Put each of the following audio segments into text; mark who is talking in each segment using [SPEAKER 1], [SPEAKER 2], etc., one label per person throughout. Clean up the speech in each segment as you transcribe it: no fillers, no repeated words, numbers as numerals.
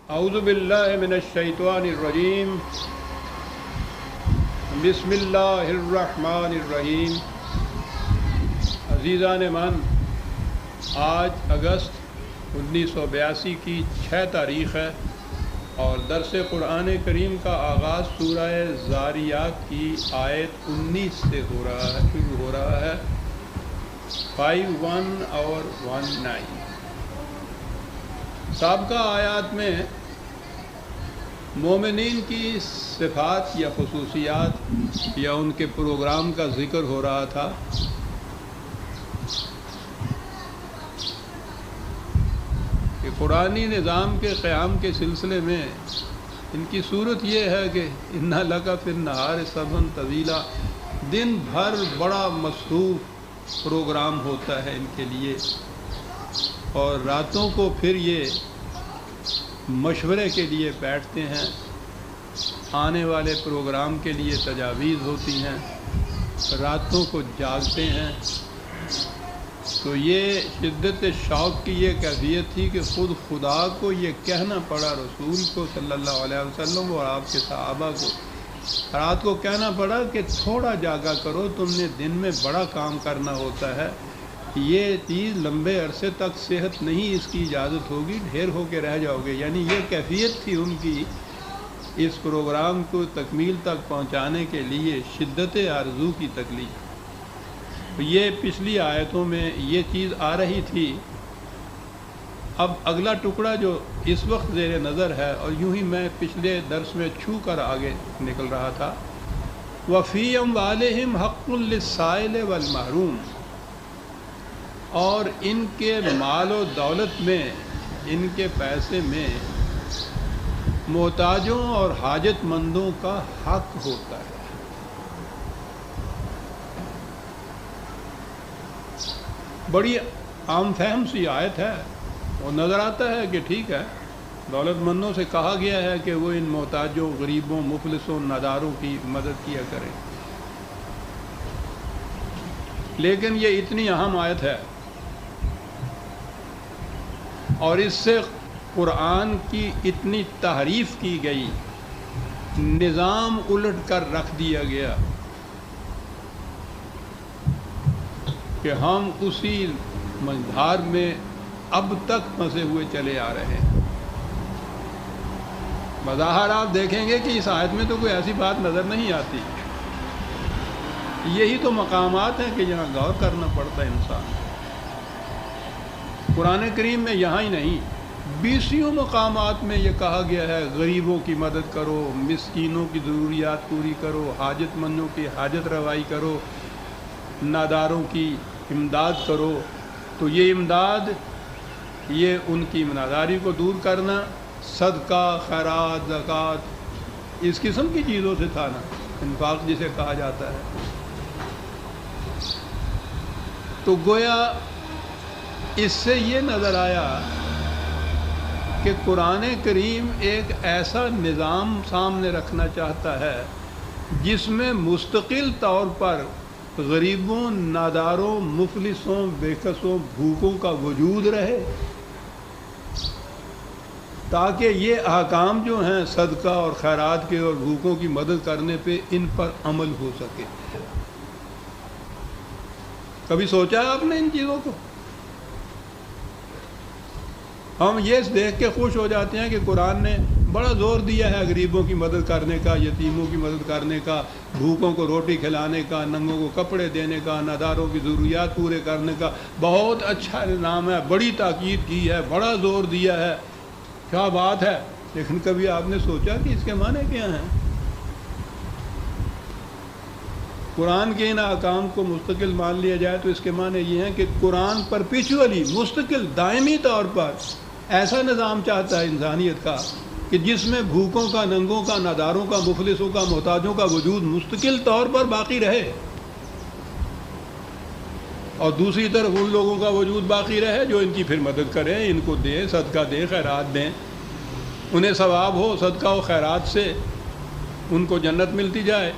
[SPEAKER 1] اعوذ باللہ من الشیطان الرجیم بسم اللہ الرحمن الرحیم۔ عزیزان من، آج اگست 1982 کی 6 تاریخ ہے اور درس قرآن کریم کا آغاز سورہ ذاریات کی آیت 19 سے شروع ہو رہا ہے، 51 اور 19۔ سابقہ آیات میں مومنین کی صفات یا خصوصیات یا ان کے پروگرام کا ذکر ہو رہا تھا۔ کہ قرآنی نظام کے قیام کے سلسلے میں ان کی صورت یہ ہے کہ اِنَّ لَكَ فِي النَّهَارِ سَبْحًا طَوِيلًا، دن بھر بڑا مصروف پروگرام ہوتا ہے ان کے لیے، اور راتوں کو پھر یہ مشورے کے لیے بیٹھتے ہیں، آنے والے پروگرام کے لیے تجاویز ہوتی ہیں، راتوں کو جاگتے ہیں۔ تو یہ شدت شوق کی یہ کیفیت تھی کہ خود خدا کو یہ کہنا پڑا، رسول کو صلی اللہ علیہ وسلم اور آپ کے صحابہ کو رات کو کہنا پڑا کہ تھوڑا جاگا کرو، تم نے دن میں بڑا کام کرنا ہوتا ہے، یہ چیز لمبے عرصے تک صحت نہیں، اس کی اجازت ہوگی، ڈھیر ہو کے رہ جاؤ گے۔ یعنی یہ کیفیت تھی ان کی اس پروگرام کو تکمیل تک پہنچانے کے لیے، شدت آرزو کی تکلیف۔ یہ پچھلی آیتوں میں یہ چیز آ رہی تھی۔ اب اگلا ٹکڑا جو اس وقت زیر نظر ہے، اور یوں ہی میں پچھلے درس میں چھو کر آگے نکل رہا تھا، وَفِي أَمْوَالِهِمْ حَقٌّ لِلسَّائِلِ وَالْمَحْرُومِ، اور ان کے مال و دولت میں، ان کے پیسے میں محتاجوں اور حاجت مندوں کا حق ہوتا ہے۔ بڑی عام فہم سی آیت ہے، اور نظر آتا ہے کہ ٹھیک ہے، دولت مندوں سے کہا گیا ہے کہ وہ ان محتاجوں، غریبوں، مفلسوں، ناداروں کی مدد کیا کریں، لیکن یہ اتنی اہم آیت ہے اور اس سے قرآن کی اتنی تحریف کی گئی، نظام الٹ کر رکھ دیا گیا کہ ہم اسی مجھار میں اب تک پھنسے ہوئے چلے آ رہے ہیں۔ بظاہر آپ دیکھیں گے کہ اس آیت میں تو کوئی ایسی بات نظر نہیں آتی، یہی تو مقامات ہیں کہ جہاں غور کرنا پڑتا ہے انسان۔ قرآن کریم میں یہاں ہی نہیں، 20 مقامات میں یہ کہا گیا ہے غریبوں کی مدد کرو، مسکینوں کی ضروریات پوری کرو، حاجت مندوں کی حاجت روائی کرو، ناداروں کی امداد کرو۔ تو یہ امداد، یہ ان کی ناداری کو دور کرنا، صدقہ، خیرات، زکوٰۃ، اس قسم کی چیزوں سے تھا نا، انفاق جسے کہا جاتا ہے۔ تو گویا اس سے یہ نظر آیا کہ قرآن کریم ایک ایسا نظام سامنے رکھنا چاہتا ہے جس میں مستقل طور پر غریبوں، ناداروں، مفلسوں، بےکسوں، بھوکوں کا وجود رہے، تاکہ یہ احکام جو ہیں صدقہ اور خیرات کے اور بھوکوں کی مدد کرنے پہ، ان پر عمل ہو سکے۔ کبھی سوچا آپ نے ان چیزوں کو؟ ہم یہ دیکھ کے خوش ہو جاتے ہیں کہ قرآن نے بڑا زور دیا ہے غریبوں کی مدد کرنے کا، یتیموں کی مدد کرنے کا، بھوکوں کو روٹی کھلانے کا، ننگوں کو کپڑے دینے کا، ناداروں کی ضروریات پورے کرنے کا۔ بہت اچھا نظام ہے، بڑی تاکید کی ہے، بڑا زور دیا ہے، کیا بات ہے۔ لیکن کبھی آپ نے سوچا کہ اس کے معنی کیا ہیں؟ قرآن کے ان احکام کو مستقل مان لیا جائے تو اس کے معنی یہ ہیں کہ قرآن پرپیچولی، مستقل، دائمی طور پر ایسا نظام چاہتا ہے انسانیت کا کہ جس میں بھوکوں کا، ننگوں کا، ناداروں کا، مفلسوں کا، محتاجوں کا وجود مستقل طور پر باقی رہے، اور دوسری طرف ان لوگوں کا وجود باقی رہے جو ان کی پھر مدد کریں، ان کو دیں، صدقہ دیں، خیرات دیں، انہیں ثواب ہو صدقہ و خیرات سے، ان کو جنت ملتی جائے۔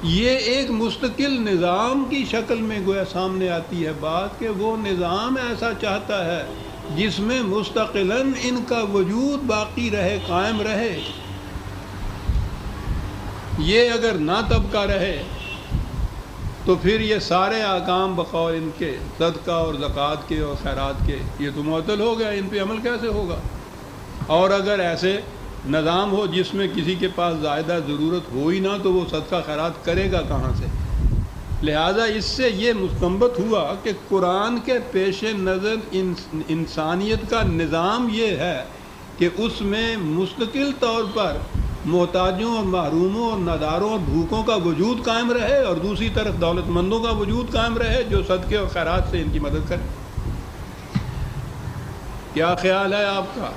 [SPEAKER 1] یہ ایک مستقل نظام کی شکل میں گویا سامنے آتی ہے بات، کہ وہ نظام ایسا چاہتا ہے جس میں مستقلاً ان کا وجود باقی رہے، قائم رہے۔ یہ اگر نہ طبقہ رہے تو پھر یہ سارے احکام بقول ان کے صدقہ اور زکوٰۃ کے اور خیرات کے یہ تو معطل ہو گیا، ان پہ عمل کیسے ہوگا؟ اور اگر ایسے نظام ہو جس میں کسی کے پاس زائدہ ضرورت ہو ہی نہ تو وہ صدقہ خیرات کرے گا کہاں سے؟ لہٰذا اس سے یہ مستنبط ہوا کہ قرآن کے پیش نظر انسانیت کا نظام یہ ہے کہ اس میں مستقل طور پر محتاجوں اور محروموں اور ناداروں اور بھوکوں کا وجود قائم رہے، اور دوسری طرف دولت مندوں کا وجود قائم رہے جو صدقے اور خیرات سے ان کی مدد کرے۔ کیا خیال ہے آپ کا؟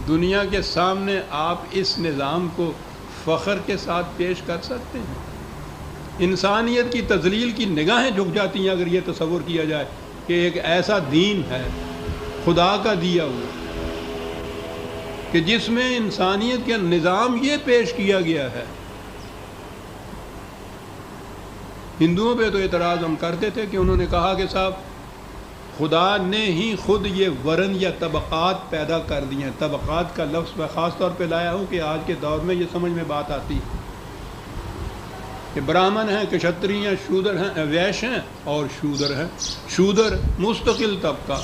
[SPEAKER 1] دنیا کے سامنے آپ اس نظام کو فخر کے ساتھ پیش کر سکتے ہیں؟ انسانیت کی تذلیل کی نگاہیں جھک جاتی ہیں اگر یہ تصور کیا جائے کہ ایک ایسا دین ہے خدا کا دیا ہوا کہ جس میں انسانیت کے نظام یہ پیش کیا گیا ہے۔ ہندوؤں پہ تو اعتراض ہم کرتے تھے کہ انہوں نے کہا کہ صاحب خدا نے ہی خود یہ ورن یا طبقات پیدا کر دی ہیں۔ طبقات کا لفظ میں خاص طور پہ لایا ہوں کہ آج کے دور میں یہ سمجھ میں بات آتی ہے کہ برہمن ہیں، کشتری ہیں، شودر ہیں، ویش ہیں اور شودر ہیں۔ شودر مستقل طبقہ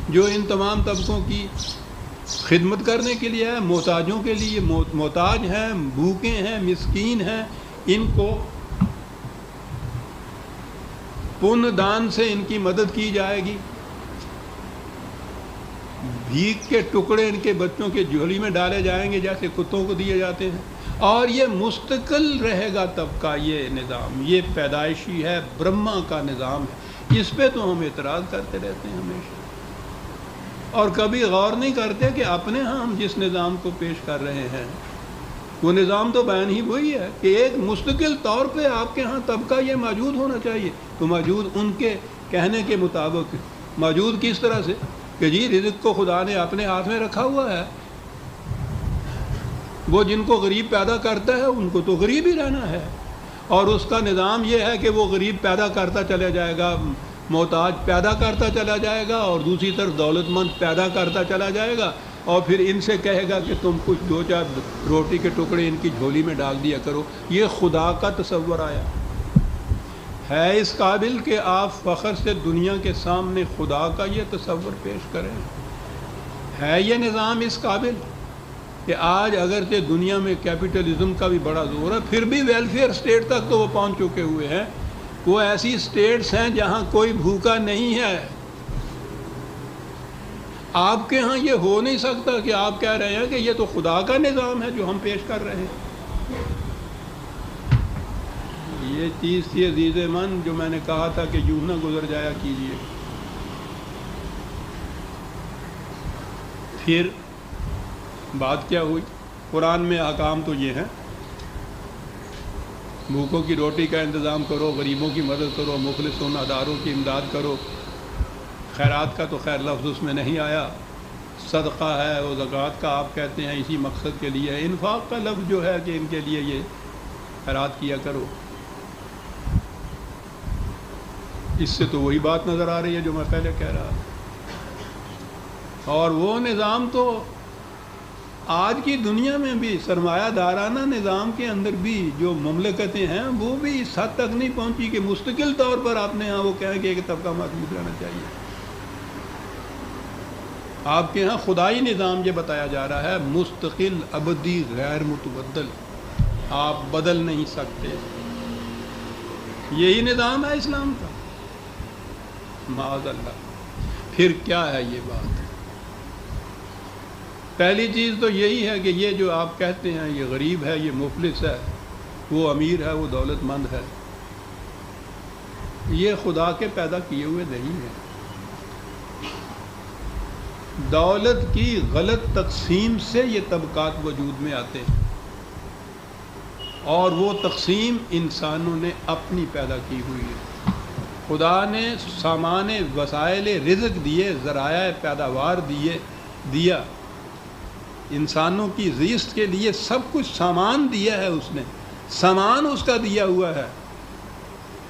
[SPEAKER 1] جو ان تمام طبقوں کی خدمت کرنے کے لیے ہے، محتاجوں کے لیے محتاج ہیں، بھوکے ہیں، مسکین ہیں، ان کو پن دان سے ان کی مدد کی جائے گی، بھیک کے ٹکڑے ان کے بچوں کے جھولی میں ڈالے جائیں گے جیسے کتوں کو دیے جاتے ہیں، اور یہ مستقل رہے گا طبقہ۔ یہ نظام یہ پیدائشی ہے، برہما کا نظام ہے۔ اس پہ تو ہم اعتراض کرتے رہتے ہیں ہمیشہ، اور کبھی غور نہیں کرتے کہ اپنے ہاں ہم جس نظام کو پیش کر رہے ہیں وہ نظام تو بیان ہی وہی ہے کہ ایک مستقل طور پہ آپ کے ہاں طبقہ یہ موجود ہونا چاہیے۔ تو موجود ان کے کہنے کے مطابق موجود کس طرح سے کہ جی رزق کو خدا نے اپنے ہاتھ میں رکھا ہوا ہے، وہ جن کو غریب پیدا کرتا ہے ان کو تو غریب ہی رہنا ہے، اور اس کا نظام یہ ہے کہ وہ غریب پیدا کرتا چلا جائے گا، محتاج پیدا کرتا چلا جائے گا، اور دوسری طرف دولت مند پیدا کرتا چلا جائے گا، اور پھر ان سے کہے گا کہ تم کچھ دو چار روٹی کے ٹکڑے ان کی جھولی میں ڈال دیا کرو۔ یہ خدا کا تصور آیا ہے اس قابل کہ آپ فخر سے دنیا کے سامنے خدا کا یہ تصور پیش کریں؟ ہے یہ نظام اس قابل کہ آج اگرچہ دنیا میں کیپٹلزم کا بھی بڑا زور ہے، پھر بھی ویلفیئر سٹیٹ تک تو وہ پہنچ چکے ہوئے ہیں۔ وہ ایسی سٹیٹس ہیں جہاں کوئی بھوکا نہیں ہے۔ آپ کے ہاں یہ ہو نہیں سکتا کہ آپ کہہ رہے ہیں کہ یہ تو خدا کا نظام ہے جو ہم پیش کر رہے ہیں۔ یہ چیز تھی عزیز من جو میں نے کہا تھا کہ یوں نہ گزر جایا کیجیے۔ پھر بات کیا ہوئی؟ قرآن میں احکام تو یہ ہیں، بھوکوں کی روٹی کا انتظام کرو، غریبوں کی مدد کرو، مخلص و ناداروں کی امداد کرو۔ خیرات کا تو خیر لفظ اس میں نہیں آیا، صدقہ ہے وہ زکوٰۃ کا آپ کہتے ہیں اسی مقصد کے لیے ہے۔ انفاق کا لفظ جو ہے کہ ان کے لیے یہ خیرات کیا کرو، اس سے تو وہی بات نظر آ رہی ہے جو میں پہلے کہہ رہا تھا۔ اور وہ نظام تو آج کی دنیا میں بھی سرمایہ دارانہ نظام کے اندر بھی جو مملکتیں ہیں وہ بھی اس حد تک نہیں پہنچی کہ مستقل طور پر آپ نے ہاں وہ کہیں کہ ایک طبقہ موجود رہنا چاہیے۔ آپ کے ہاں خدائی نظام یہ بتایا جا رہا ہے مستقل، ابدی، غیر متبدل، آپ بدل نہیں سکتے۔ یہی نظام ہے اسلام کا، معاذ اللہ۔ پھر کیا ہے یہ بات؟ پہلی چیز تو یہی ہے کہ یہ جو آپ کہتے ہیں یہ غریب ہے، یہ مفلس ہے، وہ امیر ہے، وہ دولت مند ہے، یہ خدا کے پیدا کیے ہوئے نہیں ہیں۔ دولت کی غلط تقسیم سے یہ طبقات وجود میں آتے ہیں، اور وہ تقسیم انسانوں نے اپنی پیدا کی ہوئی ہے۔ خدا نے سامان وسائل رزق دیے، ذرائع پیداوار دیا، انسانوں کی زیست کے لیے سب کچھ سامان دیا ہے، اس نے سامان اس کا دیا ہوا ہے،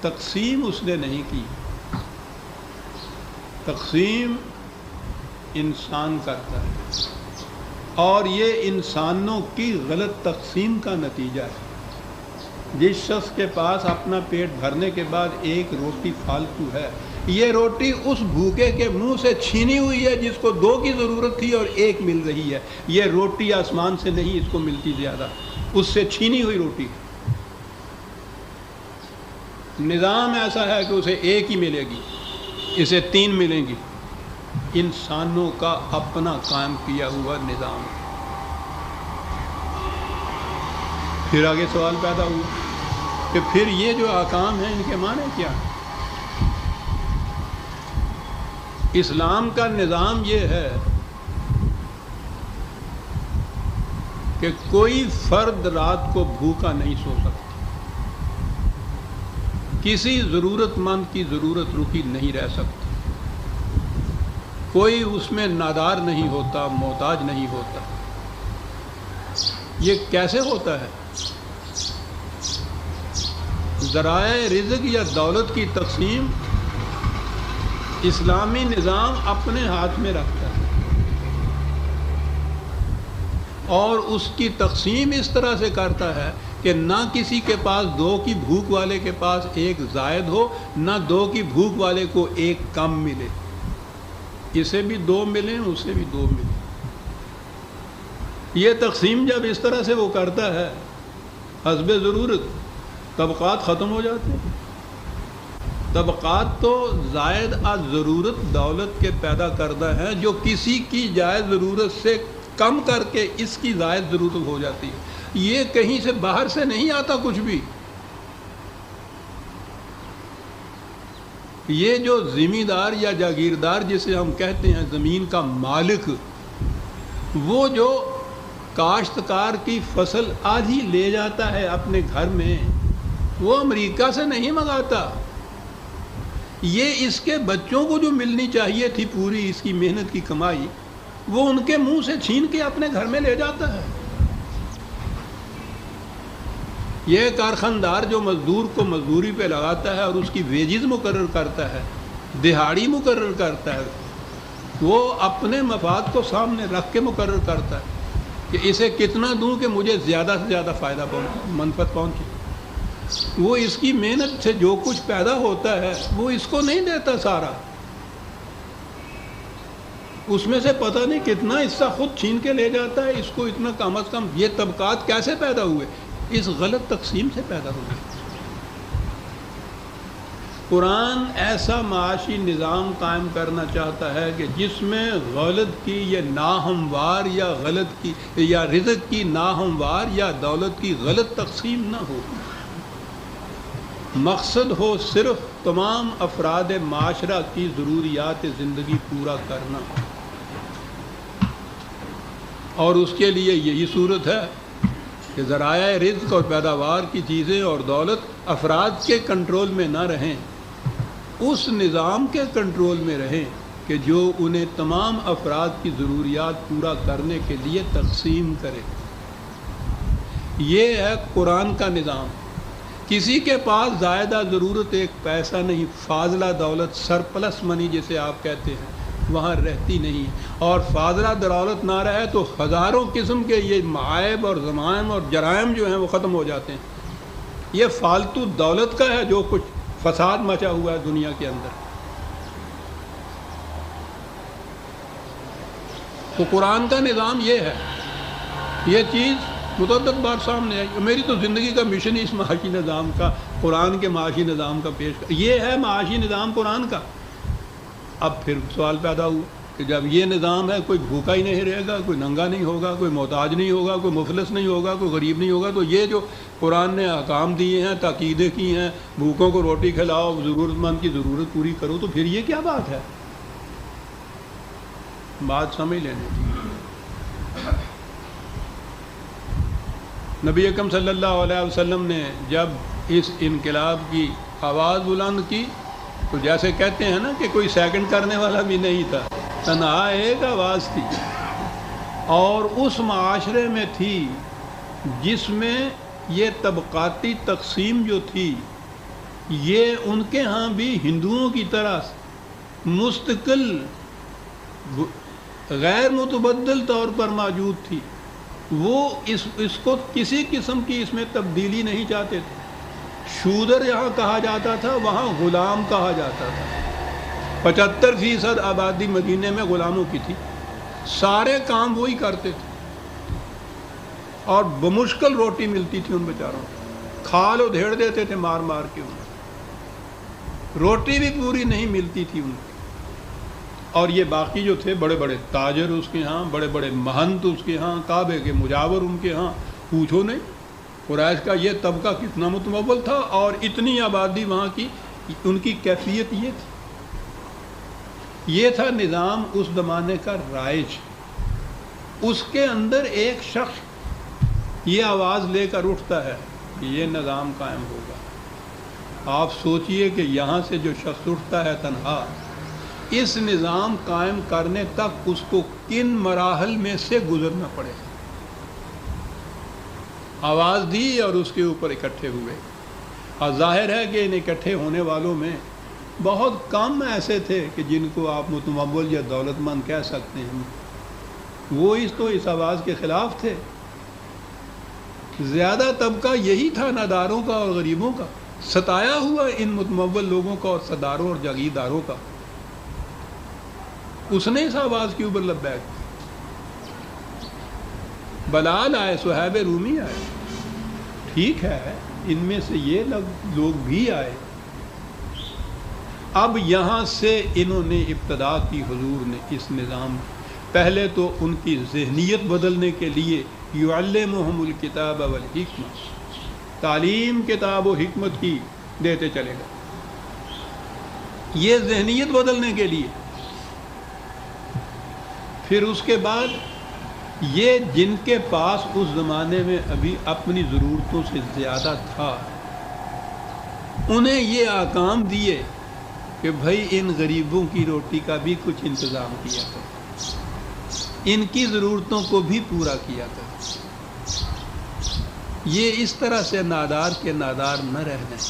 [SPEAKER 1] تقسیم اس نے نہیں کی۔ تقسیم انسان کرتا ہے، اور یہ انسانوں کی غلط تقسیم کا نتیجہ ہے۔ جس شخص کے پاس اپنا پیٹ بھرنے کے بعد ایک روٹی فالتو ہے، یہ روٹی اس بھوکے کے منہ سے چھینی ہوئی ہے جس کو 2 کی ضرورت تھی اور 1 مل رہی ہے۔ یہ روٹی آسمان سے نہیں اس کو ملتی زیادہ، اس سے چھینی ہوئی روٹی۔ نظام ایسا ہے کہ اسے 1 ہی ملے گی، اسے 3 ملیں گی۔ انسانوں کا اپنا قائم کیا ہوا نظام۔ پھر آگے سوال پیدا ہوا کہ پھر یہ جو احکام ہیں ان کے معنی کیا ہیں؟ اسلام کا نظام یہ ہے کہ کوئی فرد رات کو بھوکا نہیں سو سکتا، کسی ضرورت مند کی ضرورت رکی نہیں رہ سکتا، کوئی اس میں نادار نہیں ہوتا، محتاج نہیں ہوتا۔ یہ کیسے ہوتا ہے؟ ذرائع رزق یا دولت کی تقسیم اسلامی نظام اپنے ہاتھ میں رکھتا ہے، اور اس کی تقسیم اس طرح سے کرتا ہے کہ نہ کسی کے پاس 2 کی بھوک والے کے پاس 1 زائد ہو، نہ 2 کی بھوک والے کو 1 کم ملے، اسے بھی 2 ملیں اسے بھی 2 ملیں۔ یہ تقسیم جب اس طرح سے وہ کرتا ہے حسب ضرورت، طبقات ختم ہو جاتے ہیں۔ طبقات تو زائد از ضرورت دولت کے پیدا کردہ ہیں، جو کسی کی جائز ضرورت سے کم کر کے اس کی زائد ضرورت ہو جاتی ہے۔ یہ کہیں سے باہر سے نہیں آتا کچھ بھی۔ یہ جو زمیندار یا جاگیردار جسے ہم کہتے ہیں زمین کا مالک، وہ جو کاشتکار کی فصل آدھی لے جاتا ہے اپنے گھر میں، وہ امریکہ سے نہیں منگاتا، یہ اس کے بچوں کو جو ملنی چاہیے تھی پوری اس کی محنت کی کمائی، وہ ان کے منہ سے چھین کے اپنے گھر میں لے جاتا ہے۔ یہ کارخاندار جو مزدور کو مزدوری پہ لگاتا ہے اور اس کی ویجز مقرر کرتا ہے، دہاڑی مقرر کرتا ہے، وہ اپنے مفاد کو سامنے رکھ کے مقرر کرتا ہے کہ اسے کتنا دوں کہ مجھے زیادہ سے زیادہ فائدہ منفعت پہنچے۔ وہ اس کی محنت سے جو کچھ پیدا ہوتا ہے وہ اس کو نہیں دیتا سارا، اس میں سے پتہ نہیں کتنا حصہ خود چھین کے لے جاتا ہے، اس کو اتنا کم از کم۔ یہ طبقات کیسے پیدا ہوئے؟ اس غلط تقسیم سے پیدا ہوئے۔ قرآن ایسا معاشی نظام قائم کرنا چاہتا ہے کہ جس میں غلط کی یا ناہموار یا غلط کی یا رزق کی ناہموار یا دولت کی غلط تقسیم نہ ہو۔ مقصد ہو صرف تمام افراد معاشرہ کی ضروریات زندگی پورا کرنا، اور اس کے لیے یہی صورت ہے کہ ذرائع رزق اور پیداوار کی چیزیں اور دولت افراد کے کنٹرول میں نہ رہیں، اس نظام کے کنٹرول میں رہیں کہ جو انہیں تمام افراد کی ضروریات پورا کرنے کے لیے تقسیم کرے۔ یہ ہے قرآن کا نظام۔ کسی کے پاس زائدہ ضرورت 1 پیسہ نہیں، فاضلہ دولت، سرپلس منی جسے آپ کہتے ہیں، وہاں رہتی نہیں، اور فاضلہ دولت نہ رہے تو ہزاروں قسم کے یہ معائب اور ضمائم اور جرائم جو ہیں وہ ختم ہو جاتے ہیں۔ یہ فالتو دولت کا ہے جو کچھ فساد مچا ہوا ہے دنیا کے اندر۔ تو قرآن کا نظام یہ ہے، یہ چیز متعدد بار سامنے آئی۔ میری تو زندگی کا مشن ہی اس معاشی نظام کا، قرآن کے معاشی نظام کا پیش کر، یہ ہے معاشی نظام قرآن کا۔ اب پھر سوال پیدا ہوا کہ جب یہ نظام ہے، کوئی بھوکا ہی نہیں رہے گا، کوئی ننگا نہیں ہوگا، کوئی محتاج نہیں ہوگا، کوئی مفلس نہیں ہوگا، کوئی غریب نہیں ہوگا، تو یہ جو قرآن نے احکام دیے ہیں، تاکیدیں کی ہیں، بھوکوں کو روٹی کھلاؤ، ضرورت مند کی ضرورت پوری کرو، تو پھر یہ کیا بات ہے؟ بات سمجھ لینے کی۔ نبی اکرم صلی اللہ علیہ وسلم نے جب اس انقلاب کی آواز بلند کی تو جیسے کہتے ہیں نا کہ کوئی سیکنڈ کرنے والا بھی نہیں تھا، تنہا ایک آواز تھی، اور اس معاشرے میں تھی جس میں یہ طبقاتی تقسیم جو تھی، یہ ان کے ہاں بھی ہندوؤں کی طرح مستقل غیر متبدل طور پر موجود تھی، وہ اس کو کسی قسم کی اس میں تبدیلی نہیں چاہتے تھے۔ شودر یہاں کہا جاتا تھا، وہاں غلام کہا جاتا تھا۔ 75% آبادی مدینے میں غلاموں کی تھی، سارے کام وہی کرتے تھے، اور بمشکل روٹی ملتی تھی ان بیچاروں کو، کھال ادھیڑ دیتے تھے مار مار کے، انہیں روٹی بھی پوری نہیں ملتی تھی ان کی۔ اور یہ باقی جو تھے بڑے بڑے تاجر اس کے ہاں، بڑے بڑے مہنت اس کے ہاں، کعبے کے مجاور ان کے ہاں، پوچھو نہیں قریش کا یہ طبقہ کتنا متمول تھا، اور اتنی آبادی وہاں کی، ان کی کیفیت یہ تھی۔ یہ تھا نظام اس زمانے کا رائج۔ اس کے اندر ایک شخص یہ آواز لے کر اٹھتا ہے کہ یہ نظام قائم ہوگا۔ آپ سوچئے کہ یہاں سے جو شخص اٹھتا ہے تنہا، اس نظام قائم کرنے تک اس کو کن مراحل میں سے گزرنا پڑے۔ آواز دی اور اس کے اوپر اکٹھے ہوئے، اور ظاہر ہے کہ ان اکٹھے ہونے والوں میں بہت کم ایسے تھے کہ جن کو آپ متمول یا دولت مند کہہ سکتے ہیں۔ وہ اس آواز کے خلاف تھے۔ زیادہ طبقہ یہی تھا ناداروں کا اور غریبوں کا، ستایا ہوا ان متمول لوگوں کا اور سرداروں اور جاگیرداروں کا۔ اس نے اس آواز کے اوپر لبیک، بلال آئے، صہیب رومی آئے، ٹھیک ہے، ان میں سے یہ لوگ بھی آئے۔ اب یہاں سے انہوں نے ابتدا کی حضور نے اس نظام، پہلے تو ان کی ذہنیت بدلنے کے لیے یعلمہم الکتاب والحکمہ، تعلیم کتاب و حکمت کی دیتے چلے گئے، یہ ذہنیت بدلنے کے لیے۔ پھر اس کے بعد یہ جن کے پاس اس زمانے میں ابھی اپنی ضرورتوں سے زیادہ تھا، انہیں یہ احکام دیے کہ بھائی ان غریبوں کی روٹی کا بھی کچھ انتظام کیا کرو، ان کی ضرورتوں کو بھی پورا کیا کرو۔ یہ اس طرح سے نادار کے نادار نہ رہ جائیں۔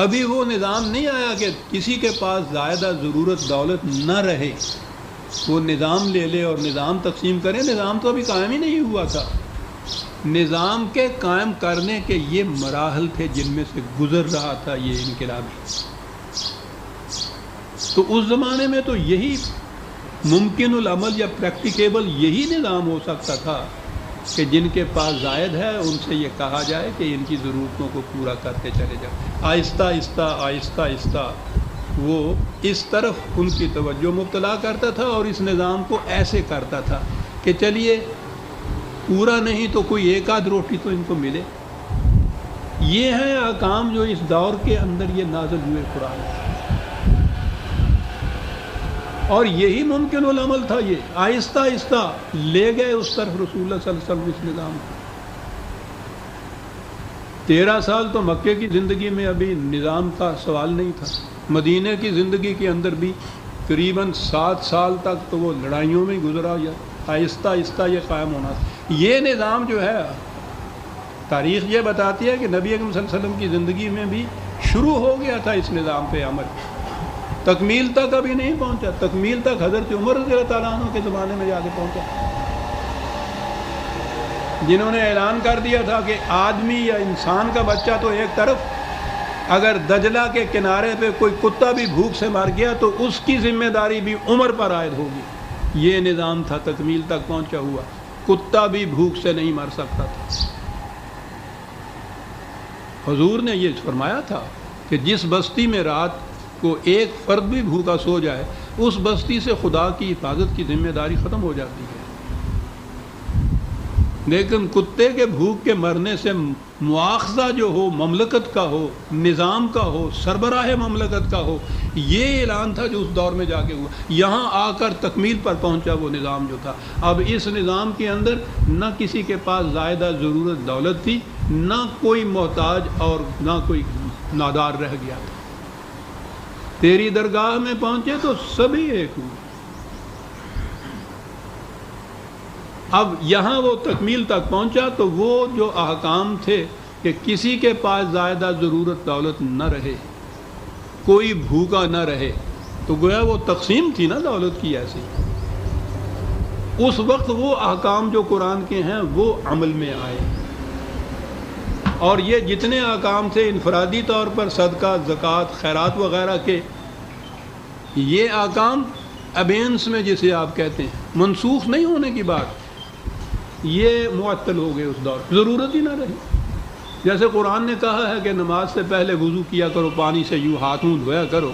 [SPEAKER 1] ابھی وہ نظام نہیں آیا کہ کسی کے پاس زائدہ ضرورت دولت نہ رہے، وہ نظام لے لے اور نظام تقسیم کرے۔ نظام تو ابھی قائم ہی نہیں ہوا تھا۔ نظام کے قائم کرنے کے یہ مراحل تھے جن میں سے گزر رہا تھا یہ انقلابی۔ تو اس زمانے میں تو یہی ممکن العمل یا پریکٹیکیبل یہی نظام ہو سکتا تھا کہ جن کے پاس زائد ہے ان سے یہ کہا جائے کہ ان کی ضرورتوں کو پورا کرتے چلے جائیں۔ آہستہ آہستہ وہ اس طرف ان کی توجہ مبتلا کرتا تھا، اور اس نظام کو ایسے کرتا تھا کہ چلیے پورا نہیں تو کوئی ایک آدھ روٹی تو ان کو ملے۔ یہ ہیں احکام جو اس دور کے اندر یہ نازل ہوئے قرآن، اور یہی ممکن العمل تھا۔ یہ آہستہ آہستہ لے گئے اس طرف رسول اللہ صلی اللہ علیہ وسلم اس نظام کو۔ 13 سال تو مکے کی زندگی میں ابھی نظام کا سوال نہیں تھا۔ مدینہ کی زندگی کے اندر بھی قریباً 7 سال تک تو وہ لڑائیوں میں گزرا، یا آہستہ آہستہ یہ قائم ہونا تھا۔ یہ نظام جو ہے، تاریخ یہ بتاتی ہے کہ نبی اکرم صلی اللہ علیہ وسلم کی زندگی میں بھی شروع ہو گیا تھا اس نظام پہ عمل، تکمیل تک ابھی نہیں پہنچا۔ تکمیل تک حضرت عمر رضی اللہ تعالیٰ عنہ کے زمانے میں جا کے پہنچا، جنہوں نے اعلان کر دیا تھا کہ آدمی یا انسان کا بچہ تو ایک طرف، اگر دجلہ کے کنارے پہ کوئی کتا بھی بھوک سے مر گیا تو اس کی ذمہ داری بھی عمر پر عائد ہوگی۔ یہ نظام تھا تکمیل تک پہنچا ہوا، کتا بھی بھوک سے نہیں مر سکتا تھا۔ حضور نے یہ فرمایا تھا کہ جس بستی میں رات کو ایک فرد بھی بھوکا سو جائے، اس بستی سے خدا کی حفاظت کی ذمہ داری ختم ہو جاتی ہے۔ لیکن کتے کے بھوک کے مرنے سے مواخذہ جو ہو، مملکت کا ہو، نظام کا ہو، سربراہ مملکت کا ہو، یہ اعلان تھا جو اس دور میں جا کے ہوا۔ یہاں آ کر تکمیل پر پہنچا وہ نظام جو تھا۔ اب اس نظام کے اندر نہ کسی کے پاس زائدہ ضرورت دولت تھی، نہ کوئی محتاج اور نہ کوئی نادار رہ گیا تھا۔ تیری درگاہ میں پہنچے تو سبھی ایک ہوئے۔ اب یہاں وہ تکمیل تک پہنچا تو وہ جو احکام تھے کہ کسی کے پاس زائدہ ضرورت دولت نہ رہے، کوئی بھوکا نہ رہے، تو گویا وہ تقسیم تھی نا دولت کی ایسی. اس وقت وہ احکام جو قرآن کے ہیں وہ عمل میں آئے، اور یہ جتنے احکام تھے انفرادی طور پر صدقہ، زکوٰۃ، خیرات وغیرہ کے، یہ احکام ابینس میں جسے آپ کہتے ہیں منسوخ نہیں ہونے کی بات، یہ معطل ہو گئے اس دور، ضرورت ہی نہ رہی. جیسے قرآن نے کہا ہے کہ نماز سے پہلے وضو کیا کرو، پانی سے یوں ہاتھ منہ دھویا کرو،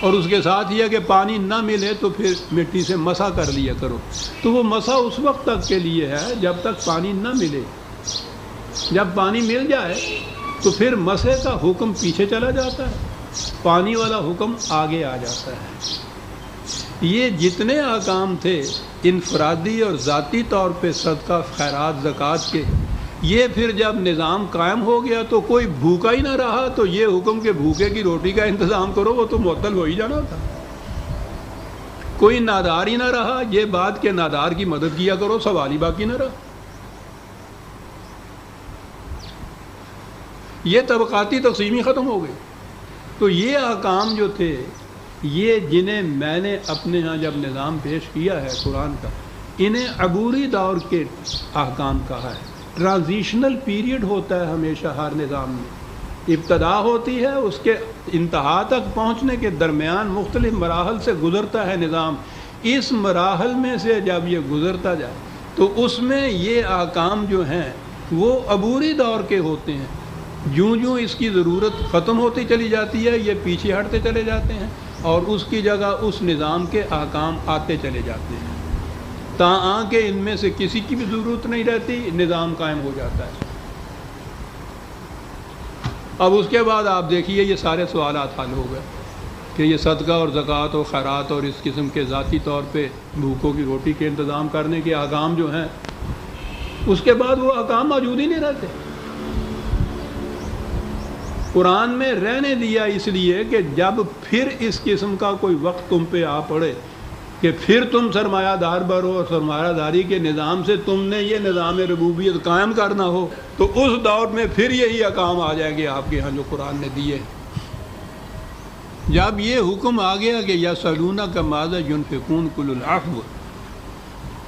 [SPEAKER 1] اور اس کے ساتھ یہ کہ پانی نہ ملے تو پھر مٹی سے مسح کر لیا کرو. تو وہ مسح اس وقت تک کے لیے ہے جب تک پانی نہ ملے. جب پانی مل جائے تو پھر مسح کا حکم پیچھے چلا جاتا ہے، پانی والا حکم آگے آ جاتا ہے. یہ جتنے احکام تھے انفرادی اور ذاتی طور پہ صدقہ، خیرات، زکوٰۃ کے، یہ پھر جب نظام قائم ہو گیا تو کوئی بھوکا ہی نہ رہا، تو یہ حکم کہ بھوکے کی روٹی کا انتظام کرو وہ تو معطل ہو ہی جانا تھا. کوئی نادار ہی نہ رہا، یہ بات کہ نادار کی مدد کیا کرو سوال ہی باقی نہ رہا. یہ طبقاتی تقسیم ہی ختم ہو گئی. تو یہ احکام جو تھے، یہ جنہیں میں نے اپنے ہاں جب نظام پیش کیا ہے قرآن کا، انہیں عبوری دور کے احکام کہا ہے. ٹرانزیشنل پیریڈ ہوتا ہے ہمیشہ ہر نظام میں، ابتدا ہوتی ہے، اس کے انتہا تک پہنچنے کے درمیان مختلف مراحل سے گزرتا ہے نظام. اس مراحل میں سے جب یہ گزرتا جائے تو اس میں یہ احکام جو ہیں وہ عبوری دور کے ہوتے ہیں. جوں جوں اس کی ضرورت ختم ہوتی چلی جاتی ہے یہ پیچھے ہٹتے چلے جاتے ہیں، اور اس کی جگہ اس نظام کے احکام آتے چلے جاتے ہیں، تاں کہ ان میں سے کسی کی بھی ضرورت نہیں رہتی، نظام قائم ہو جاتا ہے. اب اس کے بعد آپ دیکھیے یہ سارے سوالات حل ہو گئے کہ یہ صدقہ اور زکوٰۃ اور خیرات اور اس قسم کے ذاتی طور پہ بھوکوں کی روٹی کے انتظام کرنے کے احکام جو ہیں، اس کے بعد وہ احکام موجود ہی نہیں رہتے. قرآن میں رہنے دیا اس لیے کہ جب پھر اس قسم کا کوئی وقت تم پہ آ پڑے کہ پھر تم سرمایہ دار بنو اور سرمایہ داری کے نظام سے تم نے یہ نظام ربوبیت قائم کرنا ہو، تو اس دور میں پھر یہی احکام آ جائیں گے آپ کے ہاں جو قرآن نے دیے. جب یہ حکم آ گیا کہ یسألونک ماذا ینفقون قل العفو،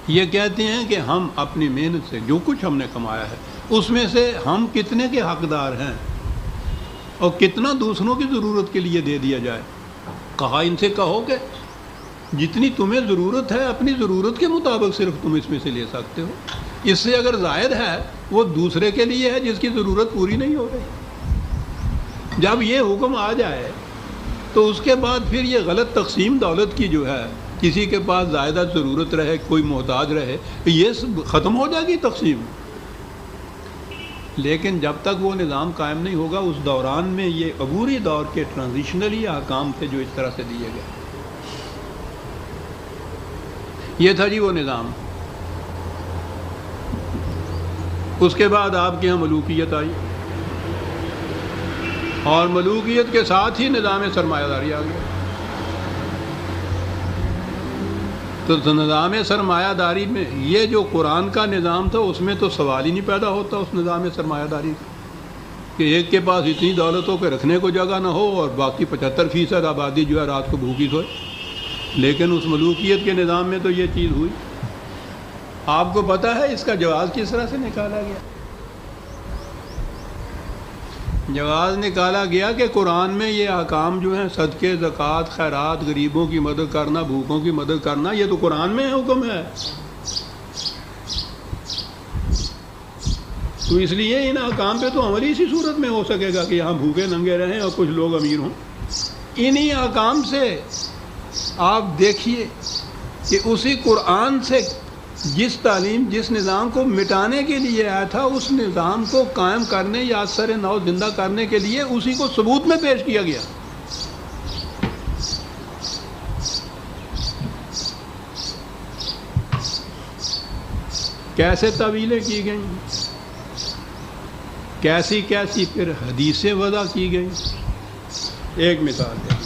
[SPEAKER 1] یہ کہتے ہیں کہ ہم اپنی محنت سے جو کچھ ہم نے کمایا ہے اس میں سے ہم کتنے کے حقدار ہیں اور کتنا دوسروں کی ضرورت کے لیے دے دیا جائے. کہا ان سے کہو کہ جتنی تمہیں ضرورت ہے اپنی ضرورت کے مطابق صرف تم اس میں سے لے سکتے ہو، اس سے اگر زائد ہے وہ دوسرے کے لیے ہے جس کی ضرورت پوری نہیں ہو رہی. جب یہ حکم آ جائے تو اس کے بعد پھر یہ غلط تقسیم دولت کی جو ہے، کسی کے پاس زائدہ ضرورت رہے، کوئی محتاج رہے، یہ ختم ہو جائے گی تقسیم. لیکن جب تک وہ نظام قائم نہیں ہوگا اس دوران میں یہ عبوری دور کے ٹرانزیشنلی احکام تھے جو اس طرح سے دیے گئے. یہ تھا جی وہ نظام. اس کے بعد آپ کے یہاں ملوکیت آئی، اور ملوکیت کے ساتھ ہی نظام سرمایہ داری آ گیا. تو نظام سرمایہ داری میں یہ جو قرآن کا نظام تھا اس میں تو سوال ہی نہیں پیدا ہوتا اس نظام سرمایہ داری کا کہ ایک کے پاس اتنی دولت ہو کہ رکھنے کو جگہ نہ ہو اور باقی 75% آبادی جو ہے رات کو بھوکی سوئے. لیکن اس ملوکیت کے نظام میں تو یہ چیز ہوئی. آپ کو پتہ ہے اس کا جواز کس طرح سے نکالا گیا؟ جواز نکالا گیا کہ قرآن میں یہ احکام جو ہیں صدقے، زکوٰۃ، خیرات، غریبوں کی مدد کرنا، بھوکوں کی مدد کرنا، یہ تو قرآن میں حکم ہے. تو اس لیے ان احکام پہ تو عمل اسی صورت میں ہو سکے گا کہ یہاں بھوکے ننگے رہیں اور کچھ لوگ امیر ہوں. انہی احکام سے آپ دیکھیے کہ اسی قرآن سے جس تعلیم، جس نظام کو مٹانے کے لیے آیا تھا، اس نظام کو قائم کرنے یا اثر نو زندہ کرنے کے لیے اسی کو ثبوت میں پیش کیا گیا. کیسے تعویلیں کی گئیں، کیسی کیسی پھر حدیثیں وضع کی گئیں. ایک مثال ہے،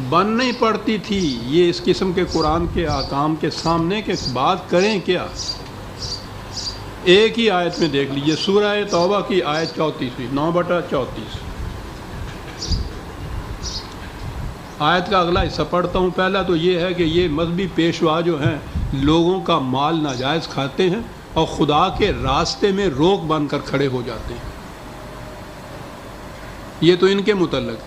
[SPEAKER 1] بن نہیں پڑتی تھی یہ اس قسم کے قرآن کے احکام کے سامنے کہ بات کریں کیا. ایک ہی آیت میں دیکھ لیجئے، سورہ توبہ کی آیت 34، 9/34. آیت کا اگلا حصہ پڑھتا ہوں. پہلا تو یہ ہے کہ یہ مذہبی پیشوا جو ہیں لوگوں کا مال ناجائز کھاتے ہیں اور خدا کے راستے میں روک بن کر کھڑے ہو جاتے ہیں. یہ تو ان کے متعلق.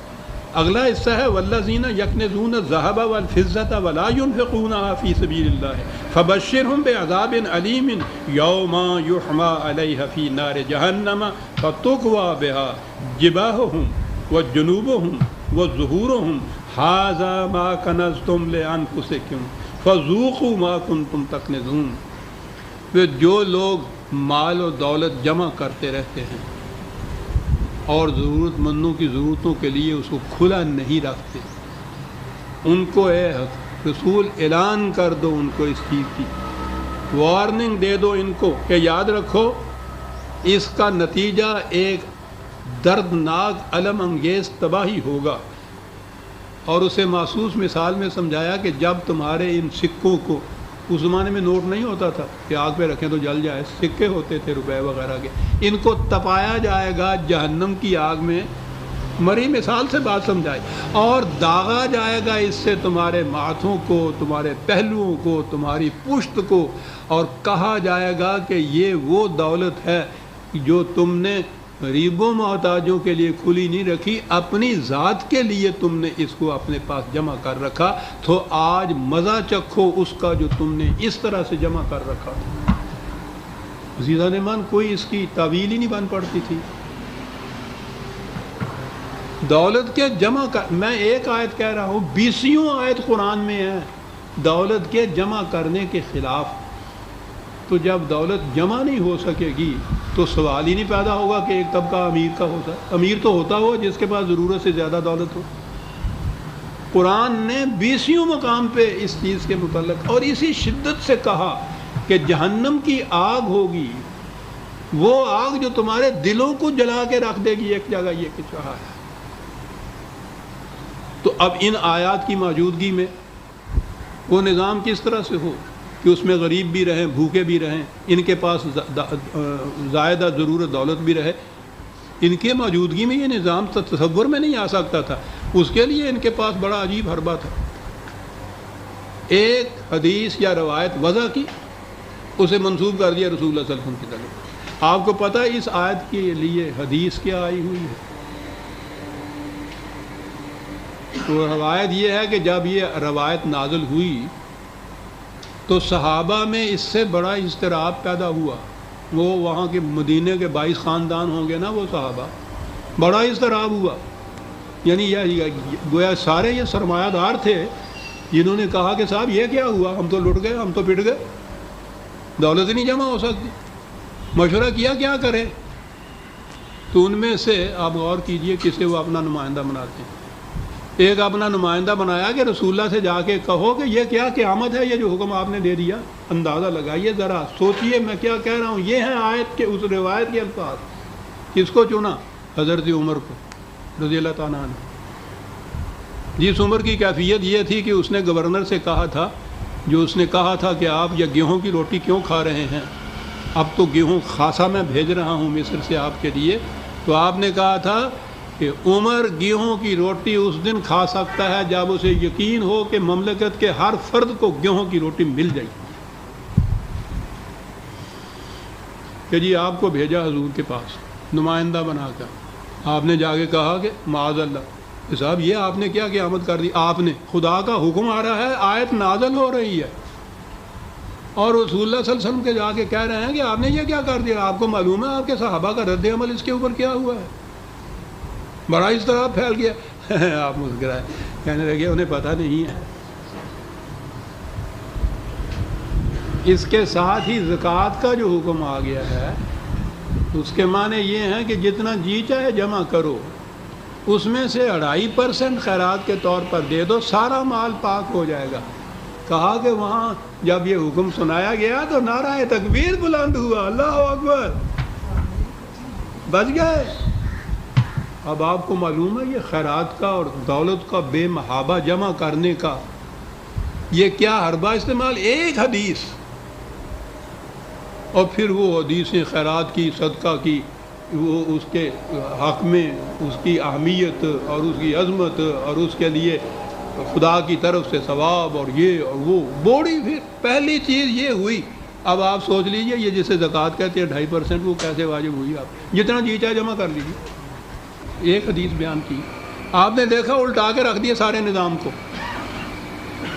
[SPEAKER 1] اگلا حصہ ہے والذین یکنزون الذھب والفضة ولا ينفقونها فی سبیل اللہ فبشرهم بعذاب علیم یوم یحمى علیہ فی نار جہنم فتکوی بها جباہهم وجنوبهم وظہورهم ھذا ما کنزتم لانفسکم فذوقوا ما کنتم تکنزون. جو لوگ مال و دولت جمع کرتے رہتے ہیں اور ضرورت مندوں کی ضرورتوں کے لیے اس کو کھلا نہیں رکھتے، ان کو اے رسول اعلان کر دو، ان کو اس چیز کی وارننگ دے دو ان کو کہ یاد رکھو اس کا نتیجہ ایک دردناک علم انگیز تباہی ہوگا. اور اسے محسوس مثال میں سمجھایا کہ جب تمہارے ان سکوں کو، اس زمانے میں نوٹ نہیں ہوتا تھا کہ آگ پہ رکھیں تو جل جائے، سکے ہوتے تھے روپے وغیرہ کے، ان کو تپایا جائے گا جہنم کی آگ میں. مری مثال سے بات سمجھائی. اور داغا جائے گا اس سے تمہارے ماتھوں کو، تمہارے پہلوؤں کو، تمہاری پشت کو، اور کہا جائے گا کہ یہ وہ دولت ہے جو تم نے غریبوں محتاجوں کے لیے کھلی نہیں رکھی، اپنی ذات کے لیے تم نے اس کو اپنے پاس جمع کر رکھا، تو آج مزہ چکھو اس کا جو تم نے اس طرح سے جمع کر رکھا. عزیزان ایمان، کوئی اس کی تعویل ہی نہیں بن پڑتی تھی. دولت کے جمع کر، میں ایک آیت کہہ رہا ہوں، 20 آیت قرآن میں ہے دولت کے جمع کرنے کے خلاف. تو جب دولت جمع نہیں ہو سکے گی تو سوال ہی نہیں پیدا ہوگا کہ ایک طبقہ امیر کا ہوتا ہے. امیر تو ہوتا ہو جس کے پاس ضرورت سے زیادہ دولت ہو. قرآن نے 20 مقام پہ اس چیز کے متعلق اور اسی شدت سے کہا کہ جہنم کی آگ ہوگی، وہ آگ جو تمہارے دلوں کو جلا کے رکھ دے گی ایک جگہ. یہ کچھ کہا ہے. تو اب ان آیات کی موجودگی میں وہ نظام کس طرح سے ہو کہ اس میں غریب بھی رہیں، بھوکے بھی رہیں، ان کے پاس زائدہ ضرورت دولت بھی رہے. ان کے موجودگی میں یہ نظام تصور میں نہیں آ سکتا تھا. اس کے لیے ان کے پاس بڑا عجیب حربہ تھا. ایک حدیث یا روایت وضع کی، اسے منسوب کر دیا رسول اللہ صلی اللہ علیہ وسلم کی طرف. آپ کو پتہ ہے اس آیت کے لیے حدیث کیا آئی ہوئی ہے؟ تو روایت یہ ہے کہ جب یہ روایت نازل ہوئی تو صحابہ میں اس سے بڑا اضطراب پیدا ہوا. وہ وہاں کے مدینے کے 22 خاندان ہوں گے نا وہ صحابہ، بڑا اضطراب ہوا. یعنی گویا سارے یہ سرمایہ دار تھے جنہوں نے کہا کہ صاحب یہ کیا ہوا، ہم تو لٹ گئے، ہم تو پٹ گئے، دولت ہی نہیں جمع ہو سکتی. مشورہ کیا کرے. تو ان میں سے آپ غور کیجئے کسے وہ اپنا نمائندہ بناتے ہیں. ایک اپنا نمائندہ بنایا کہ رسول اللہ سے جا کے کہو کہ یہ کیا قیامت ہے، یہ جو حکم آپ نے دے دیا. اندازہ لگائیے ذرا، سوچئے میں کیا کہہ رہا ہوں. یہ ہیں آیت کے اس روایت کے الفاظ. کس کو چنا؟ حضرت عمر کو رضی اللہ تعالیٰ عنہ. جس عمر کی کیفیت یہ تھی کہ اس نے گورنر سے کہا تھا، جو اس نے کہا تھا کہ آپ یہ گیہوں کی روٹی کیوں کھا رہے ہیں، اب تو گیہوں خاصا میں بھیج رہا ہوں مصر سے آپ کے لیے. تو آپ نے کہا تھا کہ عمر گیہوں کی روٹی اس دن کھا سکتا ہے جب اسے یقین ہو کہ مملکت کے ہر فرد کو گیہوں کی روٹی مل جائے گی. کہ جی آپ کو بھیجا حضور کے پاس نمائندہ بنا کر. آپ نے جا کے کہا کہ معاذ اللہ صاحب یہ آپ نے کیا قیامت کر دی. آپ نے، خدا کا حکم آ رہا ہے، آیت نازل ہو رہی ہے، اور رسول اللہ صلی اللہ علیہ وسلم کے جا کے کہہ رہے ہیں کہ آپ نے یہ کیا کر دیا. آپ کو معلوم ہے آپ کے صحابہ کا رد عمل اس کے اوپر کیا ہوا ہے. بڑا اضطراب پھیل گیا. آپ مسکرائے، کہنے لگے انہیں پتہ نہیں ہے. اس کے ساتھ ہی زکوٰۃ کا جو حکم آ گیا ہے اس کے معنی یہ ہیں کہ جتنا جی چاہے جمع کرو، اس میں سے 2.5% خیرات کے طور پر دے دو، سارا مال پاک ہو جائے گا. کہا کہ وہاں جب یہ حکم سنایا گیا تو نعرہ تکبیر بلند ہوا، اللہ اکبر، بچ گئے. اب آپ کو معلوم ہے یہ خیرات کا اور دولت کا بے محابہ جمع کرنے کا یہ کیا حربہ استعمال. ایک حدیث، اور پھر وہ حدیثیں خیرات کی، صدقہ کی، وہ اس کے حق میں اس کی اہمیت اور اس کی عظمت اور اس کے لیے خدا کی طرف سے ثواب اور یہ اور وہ بوڑھی. پھر پہلی چیز یہ ہوئی. اب آپ سوچ لیجئے یہ جسے زکوٰۃ کہتے ہیں 2.5% وہ کیسے واجب ہوئی. آپ جتنا جی چاہے جمع کر لیجیے. ایک حدیث بیان کی, آپ نے دیکھا الٹا کے رکھ دیا سارے نظام کو.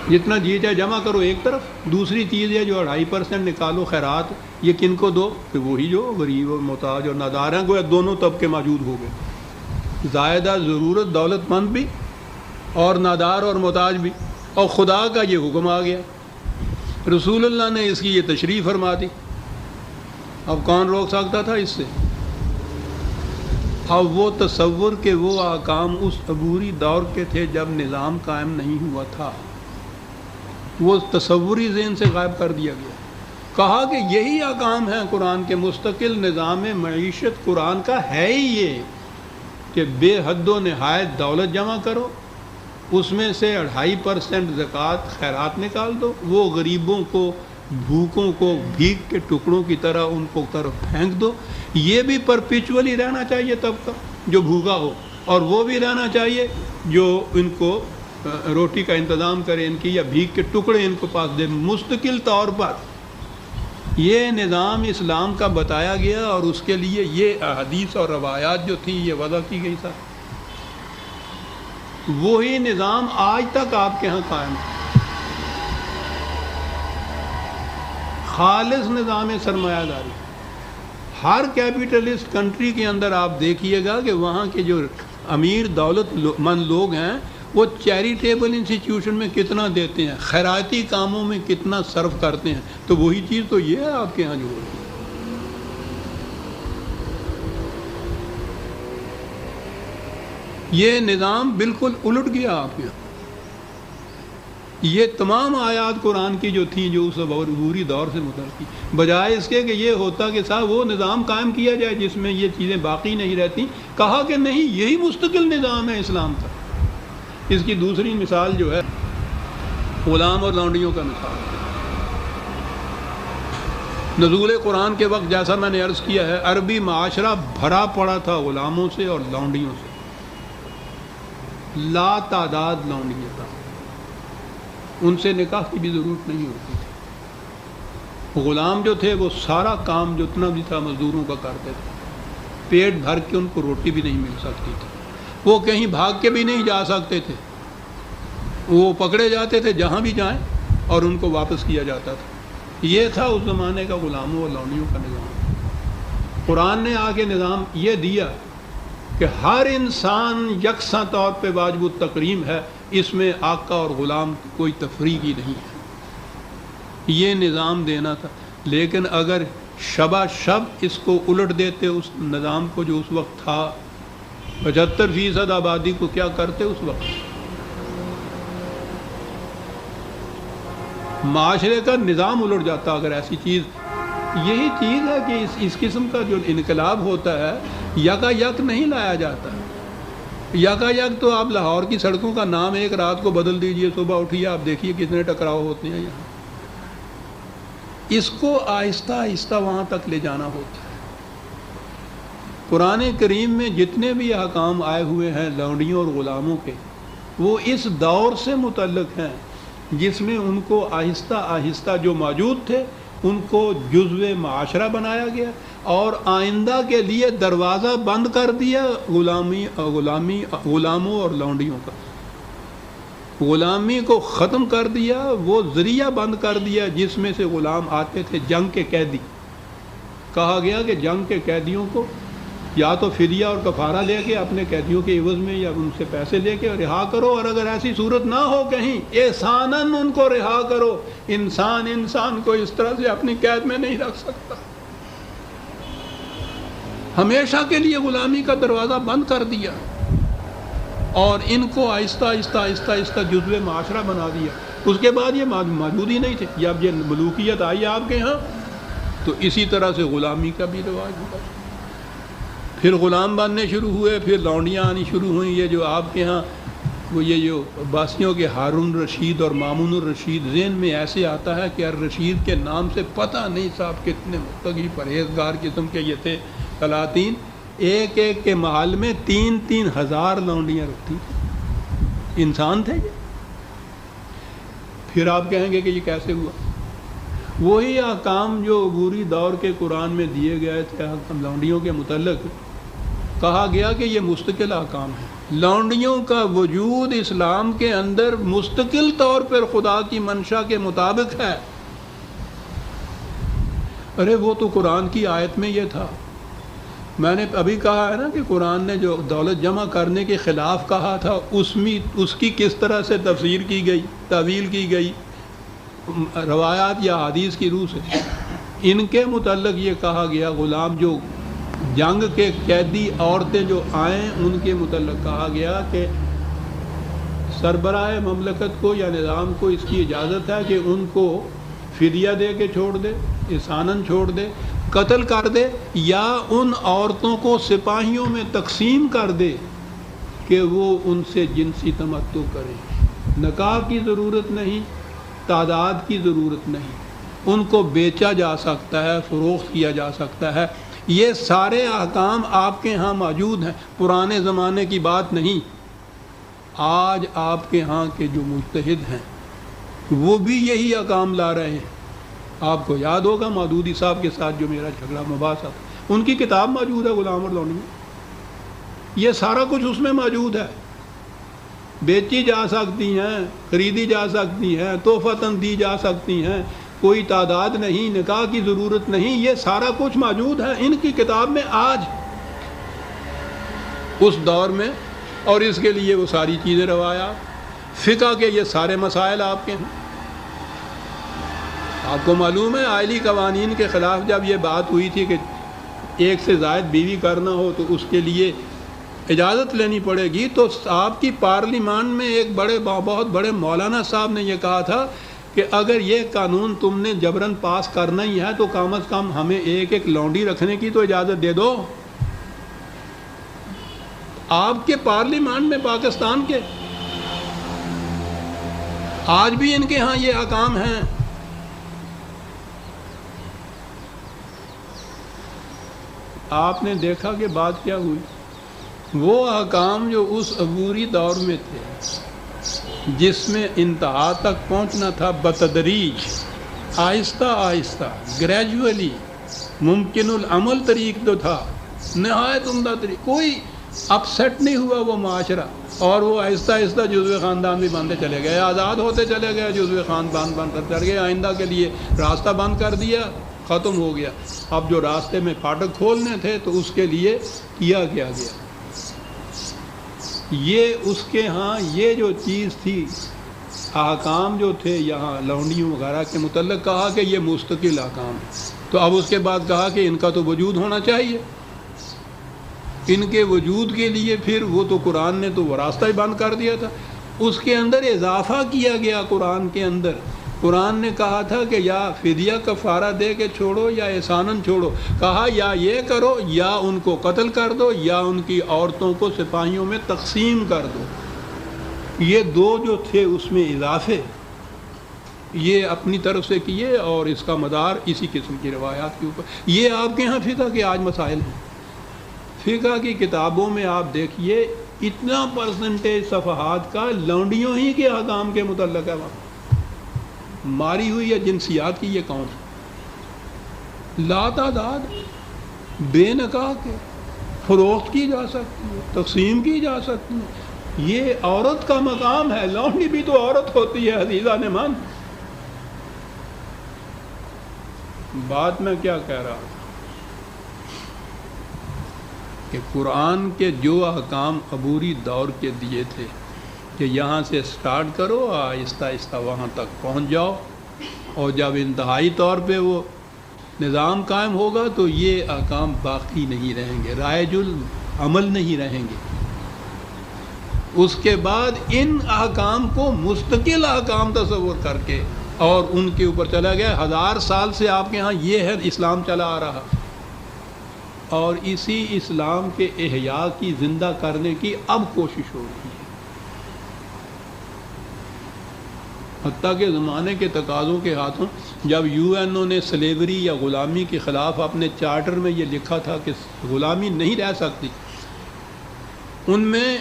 [SPEAKER 1] جتنا جی چاہے جمع کرو ایک طرف, دوسری چیز ہے جو 2.5% نکالو خیرات. یہ کن کو دو؟ کہ وہی جو غریب اور محتاج اور نادار ہیں. گویا دونوں طبقے موجود ہو گئے, زائدہ ضرورت دولت مند بھی اور نادار اور محتاج بھی. اور خدا کا یہ حکم آ گیا, رسول اللہ نے اس کی یہ تشریح فرما دی. اب کون روک سکتا تھا اس سے؟ اب وہ تصور کہ وہ احکام اس عبوری دور کے تھے جب نظام قائم نہیں ہوا تھا, وہ تصوری ذہن سے غائب کر دیا گیا. کہا کہ یہی احکام ہیں قرآن کے. مستقل نظام معیشت قرآن کا ہے ہی یہ کہ بے حد و نہایت دولت جمع کرو, اس میں سے 2.5% زکوٰۃ خیرات نکال دو, وہ غریبوں کو بھوکوں کو بھیک کے ٹکڑوں کی طرح ان کو طرف پھینک دو. یہ بھی پرپیچولی رہنا چاہیے طبقہ جو بھوکا ہو, اور وہ بھی رہنا چاہیے جو ان کو روٹی کا انتظام کرے ان کی, یا بھیک کے ٹکڑے ان کو پاس دے. مستقل طور پر یہ نظام اسلام کا بتایا گیا, اور اس کے لیے یہ احادیث اور روایات جو تھیں یہ وضع کی گئی تھا. وہی نظام آج تک آپ کے ہاں قائم ہے. خالص نظام سرمایہ داری. ہر کیپیٹلسٹ کنٹری کے اندر آپ دیکھیے گا کہ وہاں کے جو امیر دولت مند لوگ ہیں وہ چیریٹیبل انسٹیٹیوشن میں کتنا دیتے ہیں, خیراتی کاموں میں کتنا صرف کرتے ہیں. تو وہی چیز تو یہ ہے آپ کے ہاں جو ہو رہی ہے. یہ نظام بالکل الٹ گیا آپ کے یہاں. یہ تمام آیات قرآن کی جو تھیں جو اس عبوری دور سے متعلق تھی, بجائے اس کے کہ یہ ہوتا کہ صاحب وہ نظام قائم کیا جائے جس میں یہ چیزیں باقی نہیں رہتی, کہا کہ نہیں یہی مستقل نظام ہے اسلام کا. اس کی دوسری مثال جو ہے غلام اور لونڈیوں کا مثال. نزول قرآن کے وقت جیسا میں نے عرض کیا ہے عربی معاشرہ بھرا پڑا تھا غلاموں سے اور لونڈیوں سے. لا تعداد لونڈیاں تھا, ان سے نکاح کی بھی ضرورت نہیں ہوتی تھی. غلام جو تھے وہ سارا کام جتنا بھی تھا مزدوروں کا کرتے تھے, پیٹ بھر کے ان کو روٹی بھی نہیں مل سکتی تھی, وہ کہیں بھاگ کے بھی نہیں جا سکتے تھے, وہ پکڑے جاتے تھے جہاں بھی جائیں اور ان کو واپس کیا جاتا تھا. یہ تھا اس زمانے کا غلاموں اور لونڈیوں کا نظام. قرآن نے آگے نظام یہ دیا کہ ہر انسان یکساں طور پہ واجب التکریم ہے, اس میں آقا اور غلام کوئی تفریقی نہیں ہے. یہ نظام دینا تھا. لیکن اگر شبہ شب اس کو الٹ دیتے اس نظام کو جو اس وقت تھا, 75% آبادی کو کیا کرتے اس وقت؟ معاشرے کا نظام الٹ جاتا اگر ایسی چیز. یہی چیز ہے کہ اس قسم کا جو انقلاب ہوتا ہے یکا یک نہیں لایا جاتا. یکا یک تو آپ لاہور کی سڑکوں کا نام ایک رات کو بدل دیجئے, صبح اٹھیے آپ دیکھیے کتنے ٹکراؤ ہوتے ہیں یہاں. اس کو آہستہ آہستہ وہاں تک لے جانا ہوتا ہے. قرآن کریم میں جتنے بھی احکام آئے ہوئے ہیں لونڈیوں اور غلاموں کے, وہ اس دور سے متعلق ہیں جس میں ان کو آہستہ آہستہ جو موجود تھے ان کو جزو معاشرہ بنایا گیا, اور آئندہ کے لیے دروازہ بند کر دیا غلاموں اور لونڈیوں کا. غلامی کو ختم کر دیا, وہ ذریعہ بند کر دیا جس میں سے غلام آتے تھے جنگ کے قیدی. کہا گیا کہ جنگ کے قیدیوں کو یا تو فدیہ اور کفارہ لے کے اپنے قیدیوں کے عوض میں یا ان سے پیسے لے کے رہا کرو, اور اگر ایسی صورت نہ ہو کہیں احساناً ان کو رہا کرو. انسان کو اس طرح سے اپنی قید میں نہیں رکھ سکتا. ہمیشہ کے لیے غلامی کا دروازہ بند کر دیا اور ان کو آہستہ آہستہ آہستہ آہستہ جزو معاشرہ بنا دیا. اس کے بعد یہ موجود ہی نہیں تھے. جب یہ ملوکیت آئی آپ کے ہاں تو اسی طرح سے غلامی کا بھی رواج ہوا. پھر غلام بننے شروع ہوئے, پھر لونڈیاں آنی شروع ہوئیں. یہ جو آپ کے ہاں وہ یہ جو عباسیوں کے ہارون الرشید اور مامون الرشید, ذہن میں ایسے آتا ہے کہ الرشید کے نام سے پتہ نہیں صاحب کتنے متقی پرہیزگار قسم کے یہ تھے سلاطین. ایک کے محل میں 3,000 لونڈیاں رکھتی. انسان تھے یہ, پھر آپ کہیں گے کہ یہ کیسے ہوا؟ وہی احکام جو عبوری دور کے قرآن میں دیے گئے تھے لونڈیوں کے متعلق، کہا گیا کہ یہ مستقل احکام ہے۔ لونڈیوں کا وجود اسلام کے اندر مستقل طور پر خدا کی منشا کے مطابق ہے۔ ارے وہ تو قرآن کی آیت میں یہ تھا۔ میں نے ابھی کہا ہے نا کہ قرآن نے جو دولت جمع کرنے کے خلاف کہا تھا، اس کی کس طرح سے تفسیر کی گئی، تعویل کی گئی روایات یا حدیث کی روح سے۔ ان کے متعلق یہ کہا گیا، غلام جو جنگ کے قیدی عورتیں جو آئیں ان کے متعلق کہا گیا کہ سربراہ مملکت کو یا نظام کو اس کی اجازت ہے کہ ان کو فدیہ دے کے چھوڑ دے، احساناً چھوڑ دے، قتل کر دے، یا ان عورتوں کو سپاہیوں میں تقسیم کر دے کہ وہ ان سے جنسی تمتع کریں۔ نکاح کی ضرورت نہیں، تعداد کی ضرورت نہیں، ان کو بیچا جا سکتا ہے، فروخت کیا جا سکتا ہے۔ یہ سارے احکام آپ کے ہاں موجود ہیں، پرانے زمانے کی بات نہیں۔ آج آپ کے ہاں کے جو مجتہد ہیں وہ بھی یہی احکام لا رہے ہیں۔ آپ کو یاد ہوگا مودودی صاحب کے ساتھ جو میرا جھگڑا مباحثہ تھا، ان کی کتاب موجود ہے غلام اور لونڈی میں، یہ سارا کچھ اس میں موجود ہے۔ بیچی جا سکتی ہیں، خریدی جا سکتی ہیں، تحفتاً دی جا سکتی ہیں، کوئی تعداد نہیں، نکاح کی ضرورت نہیں، یہ سارا کچھ موجود ہے ان کی کتاب میں آج اس دور میں۔ اور اس کے لیے وہ ساری چیزیں روایات فقہ کے یہ سارے مسائل آپ کے ہیں۔ آپ کو معلوم ہے آئلی قوانین کے خلاف جب یہ بات ہوئی تھی کہ ایک سے زائد بیوی کرنا ہو تو اس کے لیے اجازت لینی پڑے گی، تو آپ کی پارلیمان میں ایک بہت بڑے مولانا صاحب نے یہ کہا تھا کہ اگر یہ قانون تم نے جبراً پاس کرنا ہی ہے تو کم از کم ہمیں ایک ایک لونڈی رکھنے کی تو اجازت دے دو۔ آپ کے پارلیمان میں پاکستان کے آج بھی ان کے ہاں یہ احکام ہیں۔ آپ نے دیکھا کہ بات کیا ہوئی، وہ احکام جو اس عبوری دور میں تھے جس میں انتہا تک پہنچنا تھا بتدریج، آہستہ آہستہ، گریجولی، ممکن العمل طریق تو تھا، نہایت عمدہ طریق، کوئی اپسیٹ نہیں ہوا وہ معاشرہ، اور وہ آہستہ آہستہ جزو خاندان بھی بنتے چلے گئے، آزاد ہوتے چلے گئے، جزو خاندان بند کرتے چلے گئے، آئندہ کے لیے راستہ بند کر دیا، ختم ہو گیا۔ اب جو راستے میں پھاٹک کھولنے تھے تو اس کے لیے کیا گیا۔ یہ اس کے ہاں یہ جو چیز تھی، احکام جو تھے یہاں لونڈیوں وغیرہ کے متعلق کہا کہ یہ مستقل احکام ہے، تو اب اس کے بعد کہا کہ ان کا تو وجود ہونا چاہیے۔ ان کے وجود کے لیے پھر وہ تو قرآن نے تو وہ راستہ ہی بند کر دیا تھا، اس کے اندر اضافہ کیا گیا۔ قرآن کے اندر قرآن نے کہا تھا کہ یا فدیہ کفارہ دے کے چھوڑو یا احساناً چھوڑو، کہا یا یہ کرو یا ان کو قتل کر دو یا ان کی عورتوں کو سپاہیوں میں تقسیم کر دو۔ یہ دو جو تھے اس میں اضافے یہ اپنی طرف سے کیے، اور اس کا مدار اسی قسم کی روایات کے اوپر۔ یہ آپ کے ہاں فقہ کے آج مسائل ہیں۔ فقہ کی کتابوں میں آپ دیکھیے اتنا پرسنٹیج صفحات کا لونڈیوں ہی کے احکام کے متعلق ہے، وہاں ماری ہوئی ہے جنسیات کی یہ کون ہے، لا تعداد، بے نکاح کے، فروخت کی جا سکتی ہے، تقسیم کی جا سکتی ہے۔ یہ عورت کا مقام ہے، لونڈی بھی تو عورت ہوتی ہے عزیزان من۔ بات میں کیا کہہ رہا ہوں کہ قرآن کے جو احکام عبوری دور کے دیے تھے کہ یہاں سے سٹارٹ کرو، آہستہ آہستہ وہاں تک پہنچ جاؤ، اور جب انتہائی طور پہ وہ نظام قائم ہوگا تو یہ احکام باقی نہیں رہیں گے، رائج العمل نہیں رہیں گے۔ اس کے بعد ان احکام کو مستقل احکام تصور کر کے اور ان کے اوپر چلا گیا۔ 1000 سال سے آپ کے ہاں یہ ہے اسلام چلا آ رہا، اور اسی اسلام کے احیاء کی، زندہ کرنے کی اب کوشش ہو رہی ہے۔ حتیٰ کہ زمانے کے تقاضوں کے ہاتھوں جب یو این او نے سلیوری یا غلامی کے خلاف اپنے چارٹر میں یہ لکھا تھا کہ غلامی نہیں رہ سکتی، ان میں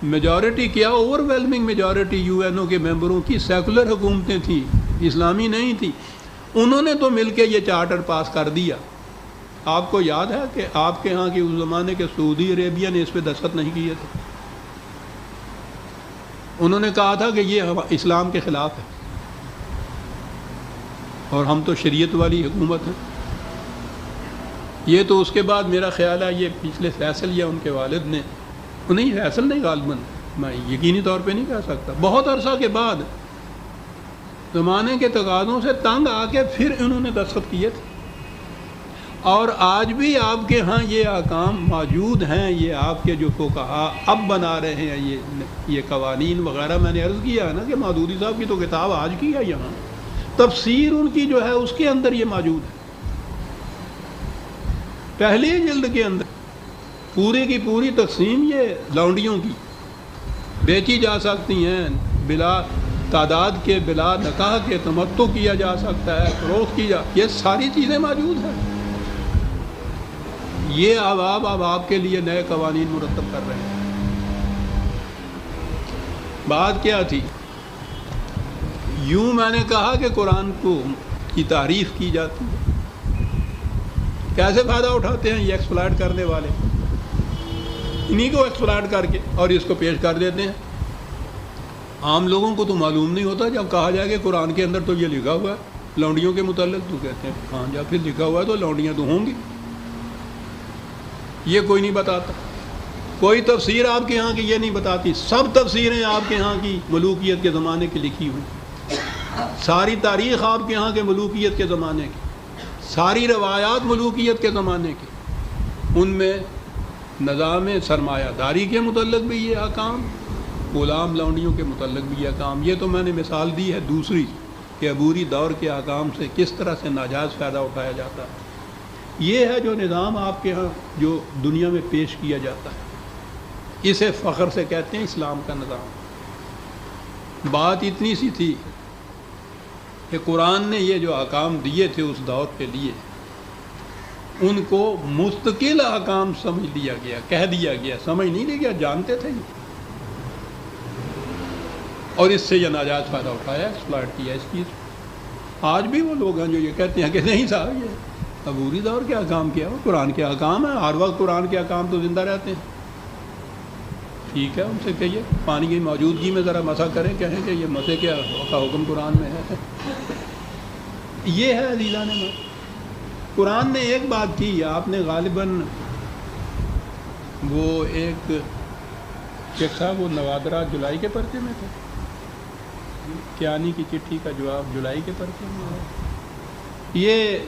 [SPEAKER 1] میجورٹی کیا، overwhelming majority U N O کے ممبروں کی سیکولر حکومتیں تھیں، اسلامی نہیں تھیں، انہوں نے تو مل کے یہ چارٹر پاس کر دیا۔ آپ کو یاد ہے کہ آپ کے ہاں کی اس زمانے کے سعودی عربیہ نے اس پہ دستخط نہیں کیے تھے، انہوں نے کہا تھا کہ یہ اسلام کے خلاف ہے اور ہم تو شریعت والی حکومت ہیں۔ یہ تو اس کے بعد میرا خیال ہے یہ پچھلے فیصل یا ان کے والد نے، نہیں فیصل نہیں غالباً، میں یقینی طور پہ نہیں کہہ سکتا، بہت عرصہ کے بعد زمانے کے تقاضوں سے تنگ آ کے پھر انہوں نے دستخط کیے تھے۔ اور آج بھی آپ کے ہاں یہ احکام موجود ہیں، یہ آپ کے جو فقہا اب بنا رہے ہیں یہ قوانین وغیرہ۔ میں نے عرض کیا ہے نا کہ مودودی صاحب کی تو کتاب آج کی ہے، یہاں تفسیر ان کی جو ہے اس کے اندر یہ موجود ہے، پہلی جلد کے اندر پوری کی پوری تقسیم یہ لونڈیوں کی بیچی جا سکتی ہیں، بلا تعداد کے، بلا نکاح کے تمتع کیا جا سکتا ہے، فروخت کی یہ ساری چیزیں موجود ہیں۔ یہ اب آپ کے لیے نئے قوانین مرتب کر رہے ہیں۔ بات کیا تھی؟ یوں میں نے کہا کہ قرآن کی تعریف کی جاتی ہے، کیسے فائدہ اٹھاتے ہیں یہ ایکسپلائٹ کرنے والے، انہی کو ایکسپلائٹ کر کے اور اس کو پیش کر دیتے ہیں۔ عام لوگوں کو تو معلوم نہیں ہوتا، جب کہا جائے کہ قرآن کے اندر تو یہ لکھا ہوا ہے لونڈیوں کے متعلق، تو کہتے ہیں ہاں جب پھر لکھا ہوا ہے تو لونڈیاں تو ہوں گی۔ یہ کوئی نہیں بتاتا، کوئی تفسیر آپ کے ہاں کی یہ نہیں بتاتی، سب تفسیریں آپ کے ہاں کی ملوکیت کے زمانے کی لکھی ہوئی، ساری تاریخ آپ کے ہاں کے ملوکیت کے زمانے کی، ساری روایات ملوکیت کے زمانے کی، ان میں نظام سرمایہ داری کے متعلق بھی یہ احکام، غلام لونڈیوں کے متعلق بھی یہ احکام۔ یہ تو میں نے مثال دی ہے دوسری کہ عبوری دور کے احکام سے کس طرح سے ناجائز فائدہ اٹھایا جاتا ہے۔ یہ ہے جو نظام آپ کے ہاں جو دنیا میں پیش کیا جاتا ہے، اسے فخر سے کہتے ہیں اسلام کا نظام۔ بات اتنی سی تھی کہ قرآن نے یہ جو احکام دیے تھے اس دور کے لیے، ان کو مستقل احکام سمجھ لیا گیا، کہہ دیا گیا، سمجھ نہیں لیا گیا، جانتے تھے اور اس سے یہ ناجائز فائدہ اٹھایا، ایکسپلائٹ کیا اس چیز۔ آج بھی وہ لوگ ہیں جو یہ کہتے ہیں کہ نہیں صاحب یہ عبوری دور کے احکام کیا ہو، قرآن کے احکام ہیں، ہر وقت قرآن کے احکام تو زندہ رہتے ہیں۔ ٹھیک ہے، ان سے کہیے پانی کی موجودگی میں ذرا مسح کریں، کہیں کہ یہ مسح کا حکم قرآن میں ہے۔ یہ ہے عزیزان نے قرآن نے ایک بات کی، آپ نے غالباً وہ ایک شیخ صاحب وہ نوادرہ جولائی کے پرچے میں تھے، کیانی کی چٹھی کا جواب جولائی کے پرچے میں ہے۔ یہ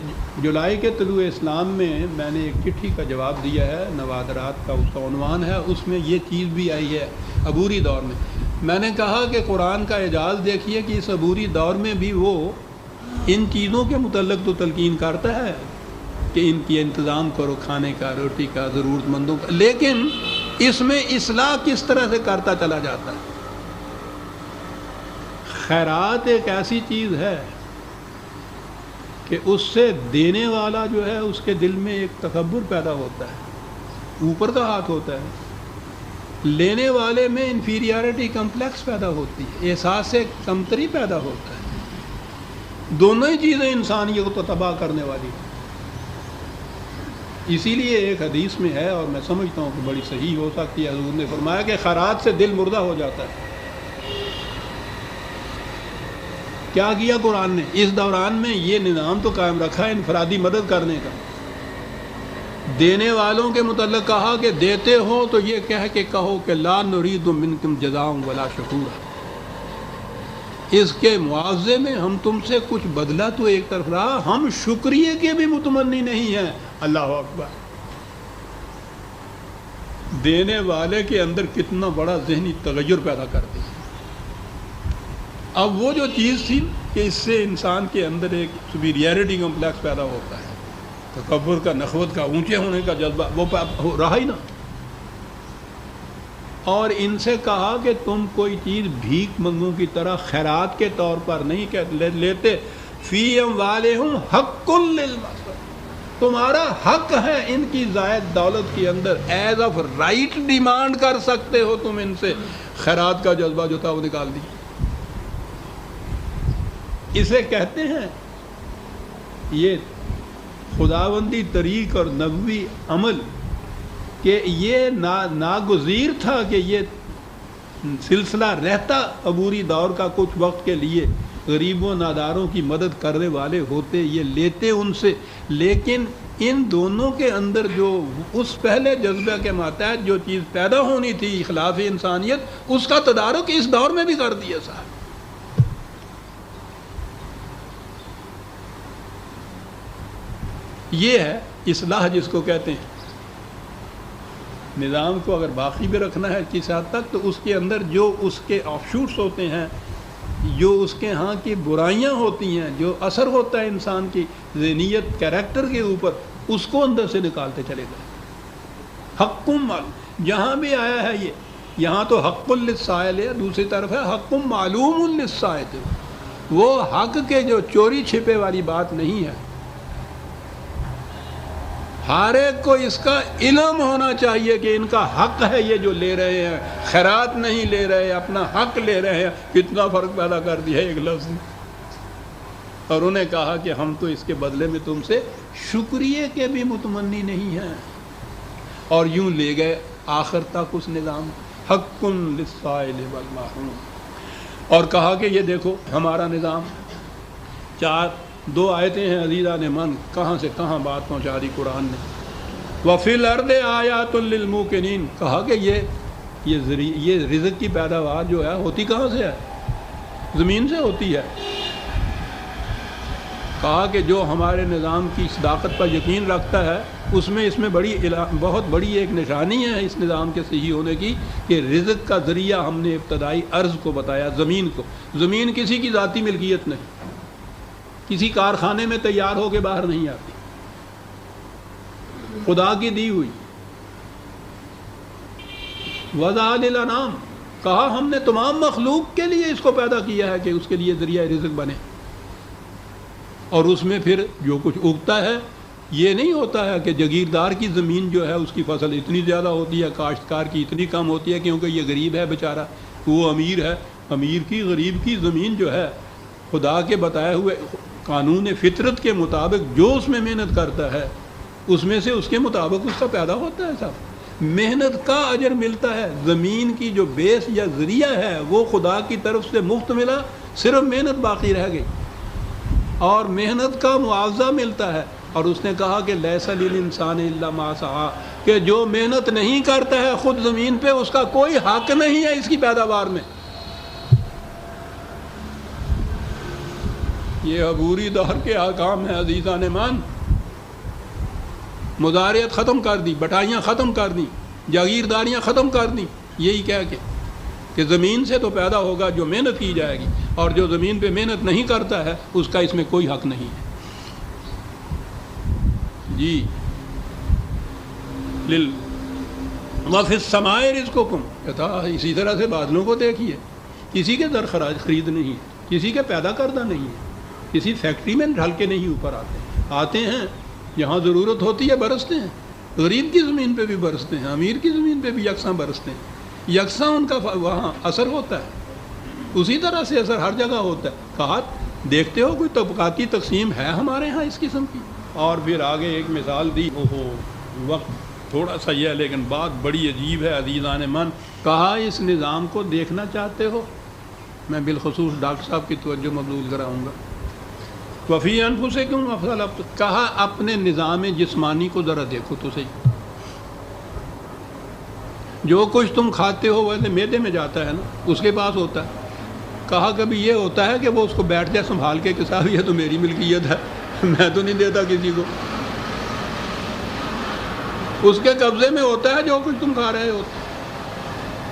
[SPEAKER 1] جولائی کے طلوع اسلام میں نے ایک چٹھی کا جواب دیا ہے، نوادرات کا اس کا عنوان ہے، اس میں یہ چیز بھی آئی ہے عبوری دور میں۔ میں نے کہا کہ قرآن کا اعجاز دیکھیے کہ اس عبوری دور میں بھی وہ ان چیزوں کے متعلق تو تلقین کرتا ہے کہ ان کی انتظام کرو، کھانے کا، روٹی کا، ضرورت مندوں کا، لیکن اس میں اصلاح کس طرح سے کرتا چلا جاتا ہے۔ خیرات ایک ایسی چیز ہے کہ اس سے دینے والا جو ہے اس کے دل میں ایک تکبر پیدا ہوتا ہے، اوپر کا ہاتھ ہوتا ہے، لینے والے میں انفیریارٹی کمپلیکس پیدا ہوتی ہے، احساس کمتری پیدا ہوتا ہے۔ دونوں ہی چیزیں انسانیت کو تباہ کرنے والی ہیں۔ اسی لیے ایک حدیث میں ہے اور میں سمجھتا ہوں کہ بڑی صحیح ہو سکتی ہے، حضور نے فرمایا کہ خیرات سے دل مردہ ہو جاتا ہے۔ کیا کیا قرآن نے اس دوران میں؟ یہ نظام تو قائم رکھا ہے انفرادی مدد کرنے کا۔ دینے والوں کے متعلق کہا کہ دیتے ہو تو یہ کہہ کے کہو کہ لا نرید منکم جزاء ولا شکورا، اس کے معاوضے میں ہم تم سے کچھ بدلہ تو ایک طرف رہا، ہم شکریہ کے بھی متمنی نہیں ہیں۔ اللہ اکبر! دینے والے کے اندر کتنا بڑا ذہنی تغیر پیدا کرتی ہے۔ اب وہ جو چیز تھی کہ اس سے انسان کے اندر ایک سپیریئرٹی کمپلیکس پیدا ہوتا ہے، تکبر کا، نخوت کا، اونچے ہونے کا جذبہ، وہ رہا ہی نہ۔ اور ان سے کہا کہ تم کوئی چیز بھیک منگوں کی طرح خیرات کے طور پر نہیں لیتے، فی اموالہم حق للمسلوم، تمہارا حق ہے ان کی زائد دولت کے اندر، ایز آف رائٹ ڈیمانڈ کر سکتے ہو تم ان سے۔ خیرات کا جذبہ جو تھا وہ نکال دی۔ اسے کہتے ہیں یہ خداوندی طریق اور نبوی عمل، کہ یہ ناگزیر تھا کہ یہ سلسلہ رہتا عبوری دور کا کچھ وقت کے لیے، غریبوں ناداروں کی مدد کرنے والے ہوتے، یہ لیتے ان سے، لیکن ان دونوں کے اندر جو اس پہلے جذبہ کے ماتحت جو چیز پیدا ہونی تھی، اخلاف انسانیت، اس کا تدارک اس دور میں بھی کر دیا صاحب۔ یہ ہے اصلاح جس کو کہتے ہیں۔ نظام کو اگر باقی بھی رکھنا ہے کس حد تک، تو اس کے اندر جو اس کے آف شوٹس ہوتے ہیں، جو اس کے ہاں کی برائیاں ہوتی ہیں، جو اثر ہوتا ہے انسان کی ذہنیت کیریکٹر کے اوپر، اس کو اندر سے نکالتے چلے گئے۔ حق جہاں بھی آیا ہے یہ، یہاں تو حق للسائل ہے، دوسری طرف ہے حق معلوم للسائل، وہ حق کے جو چوری چھپے والی بات نہیں ہے، ہر ایک کو اس کا علم ہونا چاہیے کہ ان کا حق ہے یہ جو لے رہے ہیں، خیرات نہیں لے رہے، اپنا حق لے رہے ہیں۔ کتنا فرق پیدا کر دیا ایک لفظ نے۔ اور انہیں کہا کہ ہم تو اس کے بدلے میں تم سے شکریہ کے بھی متمنی نہیں ہیں، اور یوں لے گئے آخر تک اس نظام حق للسائل والمحروم۔ اور کہا کہ یہ دیکھو ہمارا نظام، دو آیتیں ہیں عزیزان من، کہاں سے کہاں بات پہنچا دی قرآن نے۔ وَفِي الْأَرْضِ آیَاتٌ لِّلْمُوقِنِينَ، کہا کہ یہ رزق کی پیداوار جو ہے ہوتی کہاں سے ہے؟ زمین سے ہوتی ہے۔ کہا کہ جو ہمارے نظام کی صداقت پر یقین رکھتا ہے، اس میں بہت بڑی ایک نشانی ہے اس نظام کے صحیح ہونے کی، کہ رزق کا ذریعہ ہم نے ابتدائی ارض کو بتایا، زمین کو۔ زمین کسی کی ذاتی ملکیت نہیں، کسی کارخانے میں تیار ہو کے باہر نہیں آتی، خدا کی دی ہوئی۔ وَذَا لِلْأَنْعَامِ، کہا ہم نے تمام مخلوق کے لیے اس کو پیدا کیا ہے کہ اس کے لیے ذریعہ رزق بنے، اور اس میں پھر جو کچھ اگتا ہے، یہ نہیں ہوتا ہے کہ جگیردار کی زمین جو ہے اس کی فصل اتنی زیادہ ہوتی ہے، کاشتکار کی اتنی کم ہوتی ہے، کیونکہ یہ غریب ہے بیچارہ، وہ امیر ہے۔ امیر کی غریب کی زمین جو ہے، خدا کے بتائے ہوئے قانون فطرت کے مطابق جو اس میں محنت کرتا ہے، اس میں سے اس کے مطابق اس کا پیدا ہوتا ہے صاحب، محنت کا اجر ملتا ہے۔ زمین کی جو بیس یا ذریعہ ہے وہ خدا کی طرف سے مفت ملا، صرف محنت باقی رہ گئی، اور محنت کا معاوضہ ملتا ہے۔ اور اس نے کہا کہ لیس للانسان الا ما سعی، کہ جو محنت نہیں کرتا ہے خود زمین پہ، اس کا کوئی حق نہیں ہے اس کی پیداوار میں۔ یہ عبوری دور کے احکام ہیں عزیزان مان۔ مزارعت ختم کر دی، بٹائیاں ختم کر دیں، جاگیرداریاں ختم کر دیں، یہی کہہ کے کہ زمین سے تو پیدا ہوگا جو محنت کی جائے گی، اور جو زمین پہ محنت نہیں کرتا ہے اس کا اس میں کوئی حق نہیں ہے۔ جی وَفِي السَّمَاءِ رِزْقُكُمْ، اسی طرح سے بادلوں کو دیکھیے، کسی کے در خراج خرید نہیں ہے، کسی کے پیدا کردہ نہیں ہے، کسی فیکٹری میں ڈھل کے نہیں اوپر آتے ہیں، جہاں ضرورت ہوتی ہے برستے ہیں، غریب کی زمین پہ بھی برستے ہیں، امیر کی زمین پہ بھی یکساں برستے ہیں، یکساں ان کا وہاں اثر ہوتا ہے، اسی طرح سے اثر ہر جگہ ہوتا ہے۔ کہا دیکھتے ہو کوئی طبقاتی تقسیم ہے ہمارے ہاں اس قسم کی؟ اور پھر آگے ایک مثال دی، وقت تھوڑا سا یہ ہے لیکن بات بڑی عجیب ہے عزیزان من۔ کہا اس نظام کو دیکھنا چاہتے ہو، میں بالخصوص ڈاکٹر صاحب کی توجہ مبذول کراؤں گا۔ وفی انفسکم افضل، کہا اپنے نظام جسمانی کو ذرا دیکھو تو صحیح، جو کچھ تم کھاتے ہو وہ معدے میں جاتا ہے نا، اس کے پاس ہوتا ہے۔ کہا کبھی یہ ہوتا ہے کہ وہ اس کو بیٹھ جائے سنبھال کے کہ صاحب یہ تو میری ملکیت ہے، میں تو نہیں دیتا کسی کو، اس کے قبضے میں ہوتا ہے جو کچھ تم کھا رہے ہو،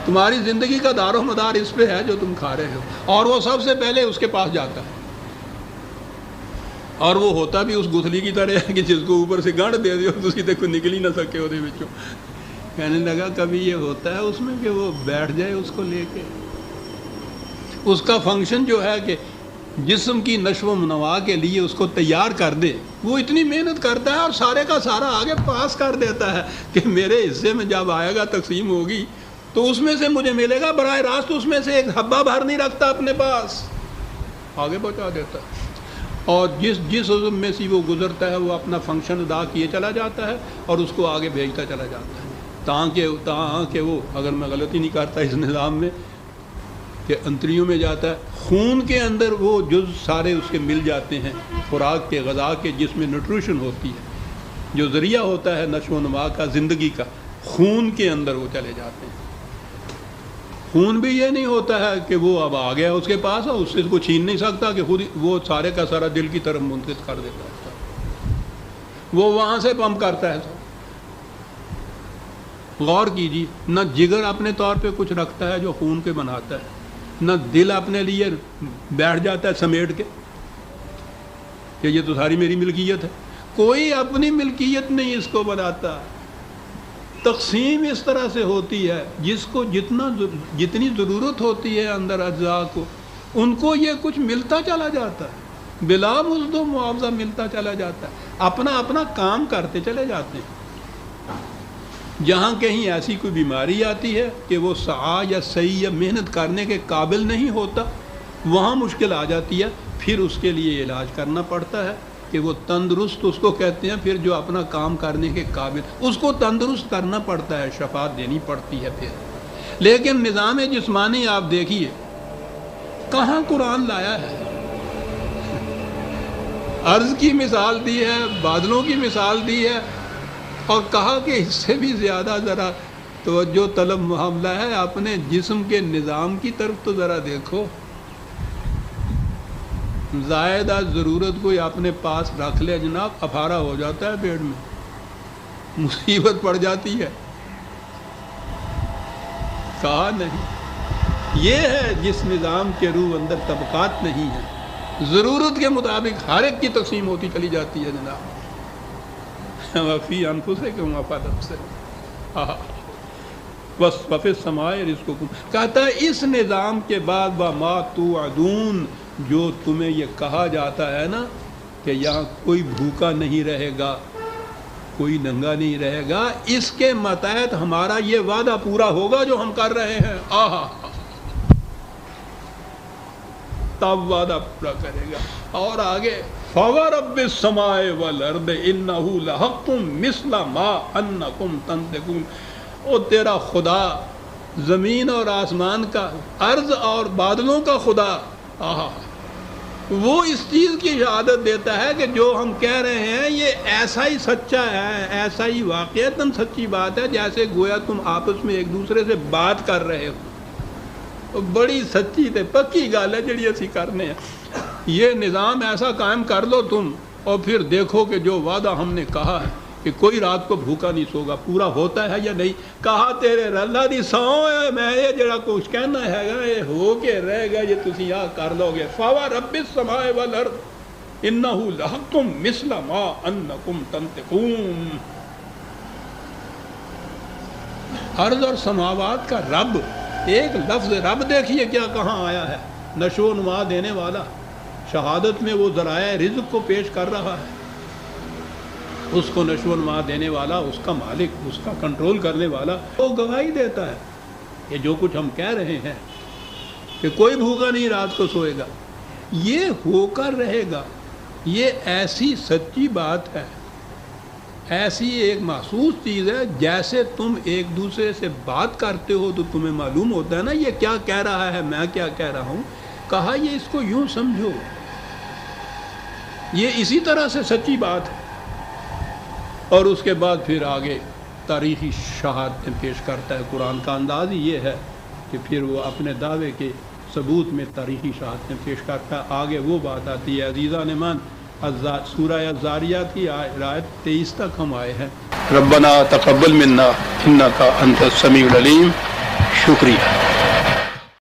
[SPEAKER 1] تمہاری زندگی کا دار و مدار اس پہ ہے جو تم کھا رہے ہو، اور وہ سب سے پہلے اس کے پاس جاتا ہے، اور وہ ہوتا بھی اس گتھلی کی طرح ہے کہ جس کو اوپر سے گانٹھ دے دیو تو اسی تک نکل ہی نہ سکے وہ بچوں۔ کہنے لگا کبھی یہ ہوتا ہے اس میں کہ وہ بیٹھ جائے اس کو لے کے، اس کا فنکشن جو ہے کہ جسم کی نشو و نما کے لیے اس کو تیار کر دے، وہ اتنی محنت کرتا ہے اور سارے کا سارا آگے پاس کر دیتا ہے کہ میرے حصے میں جب آئے گا، تقسیم ہوگی تو اس میں سے مجھے ملے گا، براہ راست اس میں سے ایک حبہ بھر نہیں رکھتا اپنے پاس، آگے پہنچا دیتا ہے۔ اور جس عضو میں سے وہ گزرتا ہے وہ اپنا فنکشن ادا کیے چلا جاتا ہے اور اس کو آگے بھیجتا چلا جاتا ہے، تاکہ وہ، اگر میں غلطی نہیں کرتا اس نظام میں، کہ انتریوں میں جاتا ہے، خون کے اندر وہ جز سارے اس کے مل جاتے ہیں خوراک کے، غذا کے، جس میں نیوٹریشن ہوتی ہے، جو ذریعہ ہوتا ہے نشو و نما کا، زندگی کا، خون کے اندر وہ چلے جاتے ہیں۔ خون بھی یہ نہیں ہوتا ہے کہ وہ اب آ گیا اس کے پاس اور اس سے کو چھین نہیں سکتا، کہ خود وہ سارے کا سارا دل کی طرف منتقل کر دیتا ہے، وہ وہاں سے پمپ کرتا ہے۔ غور کیجیے، نہ جگر اپنے طور پہ کچھ رکھتا ہے جو خون کے بناتا ہے، نہ دل اپنے لیے بیٹھ جاتا ہے سمیٹ کے کہ یہ تو ساری میری ملکیت ہے، کوئی اپنی ملکیت نہیں اس کو بناتا۔ تقسیم اس طرح سے ہوتی ہے، جس کو جتنی ضرورت ہوتی ہے اندر اجزاء کو، ان کو یہ کچھ ملتا چلا جاتا ہے، بلا مزد و معاوضہ ملتا چلا جاتا ہے، اپنا اپنا کام کرتے چلے جاتے ہیں۔ جہاں کہیں ایسی کوئی بیماری آتی ہے کہ وہ سعی یا صحیح یا محنت کرنے کے قابل نہیں ہوتا، وہاں مشکل آ جاتی ہے، پھر اس کے لیے علاج کرنا پڑتا ہے کہ وہ تندرست، اس کو کہتے ہیں پھر جو اپنا کام کرنے کے قابل، اس کو تندرست کرنا پڑتا ہے، شفا دینی پڑتی ہے پھر۔ لیکن نظام جسمانی آپ دیکھیے کہاں قرآن لایا ہے، ارض کی مثال دی ہے، بادلوں کی مثال دی ہے، اور کہا کہ اس سے بھی زیادہ ذرا توجہ طلب معاملہ ہے، اپنے جسم کے نظام کی طرف تو ذرا دیکھو، زائدہ ضرورت کوئی اپنے پاس رکھ لے جناب، افارہ ہو جاتا ہے پیٹ میں، مصیبت پڑ جاتی ہے۔ کہا نہیں، یہ ہے جس نظام کے روح اندر طبقات نہیں ہیں، ضرورت کے مطابق ہر ایک کی تقسیم ہوتی چلی جاتی ہے جناب۔ وفی انفسکم وفی بس وفی السماء رزقکم، کہتا ہے اس نظام کے بعد وما توعدون، جو تمہیں یہ کہا جاتا ہے نا کہ یہاں کوئی بھوکا نہیں رہے گا، کوئی ننگا نہیں رہے گا، اس کے متحد ہمارا یہ وعدہ پورا ہوگا جو ہم کر رہے ہیں، تب وعدہ پورا کرے گا۔ اور آگے فَوَرَبِّ السَّمَاءِ وَالْأَرْضِ إِنَّهُ لَحَقٌّ مِثْلَ مَا أَنَّكُمْ تَنطِقُونَ، او تیرا خدا زمین اور آسمان کا، ارض اور بادلوں کا خدا، وہ اس چیز کی شہادت دیتا ہے کہ جو ہم کہہ رہے ہیں یہ ایسا ہی سچا ہے، ایسا ہی واقعتاً سچی بات ہے، جیسے گویا تم آپس میں ایک دوسرے سے بات کر رہے ہو۔ بڑی سچی تے پکی گل ہے جڑی اسی کرنے ہیں۔ یہ نظام ایسا قائم کر لو تم، اور پھر دیکھو کہ جو وعدہ ہم نے کہا ہے کہ کوئی رات کو بھوکا نہیں سوگا، پورا ہوتا ہے یا نہیں۔ کہا تیرے اللہ دی سوں ہے، میں یہ جڑا کچھ کہنا ہے گا یہ ہو کے رہے گا، یہ تسی یہاں کر لو گے۔ فَوَرَبِّ السَّمَاءِ وَالْأَرْضِ إِنَّهُ لَحَقٌّ مِثْلَ مَا أَنَّكُمْ تَنطِقُونَ۔ ارض اور سماوات کا رب، ایک لفظ رب دیکھیے کیا کہاں آیا ہے، نشو و نما دینے والا، شہادت میں وہ ذرائع رزق کو پیش کر رہا ہے، اس کو نشو و نما دینے والا، اس کا مالک، اس کا کنٹرول کرنے والا، وہ گواہی دیتا ہے کہ جو کچھ ہم کہہ رہے ہیں کہ کوئی بھوکا نہیں رات کو سوئے گا، یہ ہو کر رہے گا۔ یہ ایسی سچی بات ہے، ایسی ایک محسوس چیز ہے، جیسے تم ایک دوسرے سے بات کرتے ہو تو تمہیں معلوم ہوتا ہے نا یہ کیا کہہ رہا ہے، میں کیا کہہ رہا ہوں۔ کہا یہ اس کو یوں سمجھو، یہ اسی طرح سے سچی بات ہے۔ اور اس کے بعد پھر آگے تاریخی شہادتیں پیش کرتا ہے۔ قرآن کا انداز ہی یہ ہے کہ پھر وہ اپنے دعوے کے ثبوت میں تاریخی شہادتیں پیش کرتا ہے۔ آگے وہ بات آتی ہے، عزیزان من، سورہ الزاریات کی آیت 23 تک ہم آئے ہیں۔ ربنا تقبل منا انک انت السمیع العلیم۔ شکریہ۔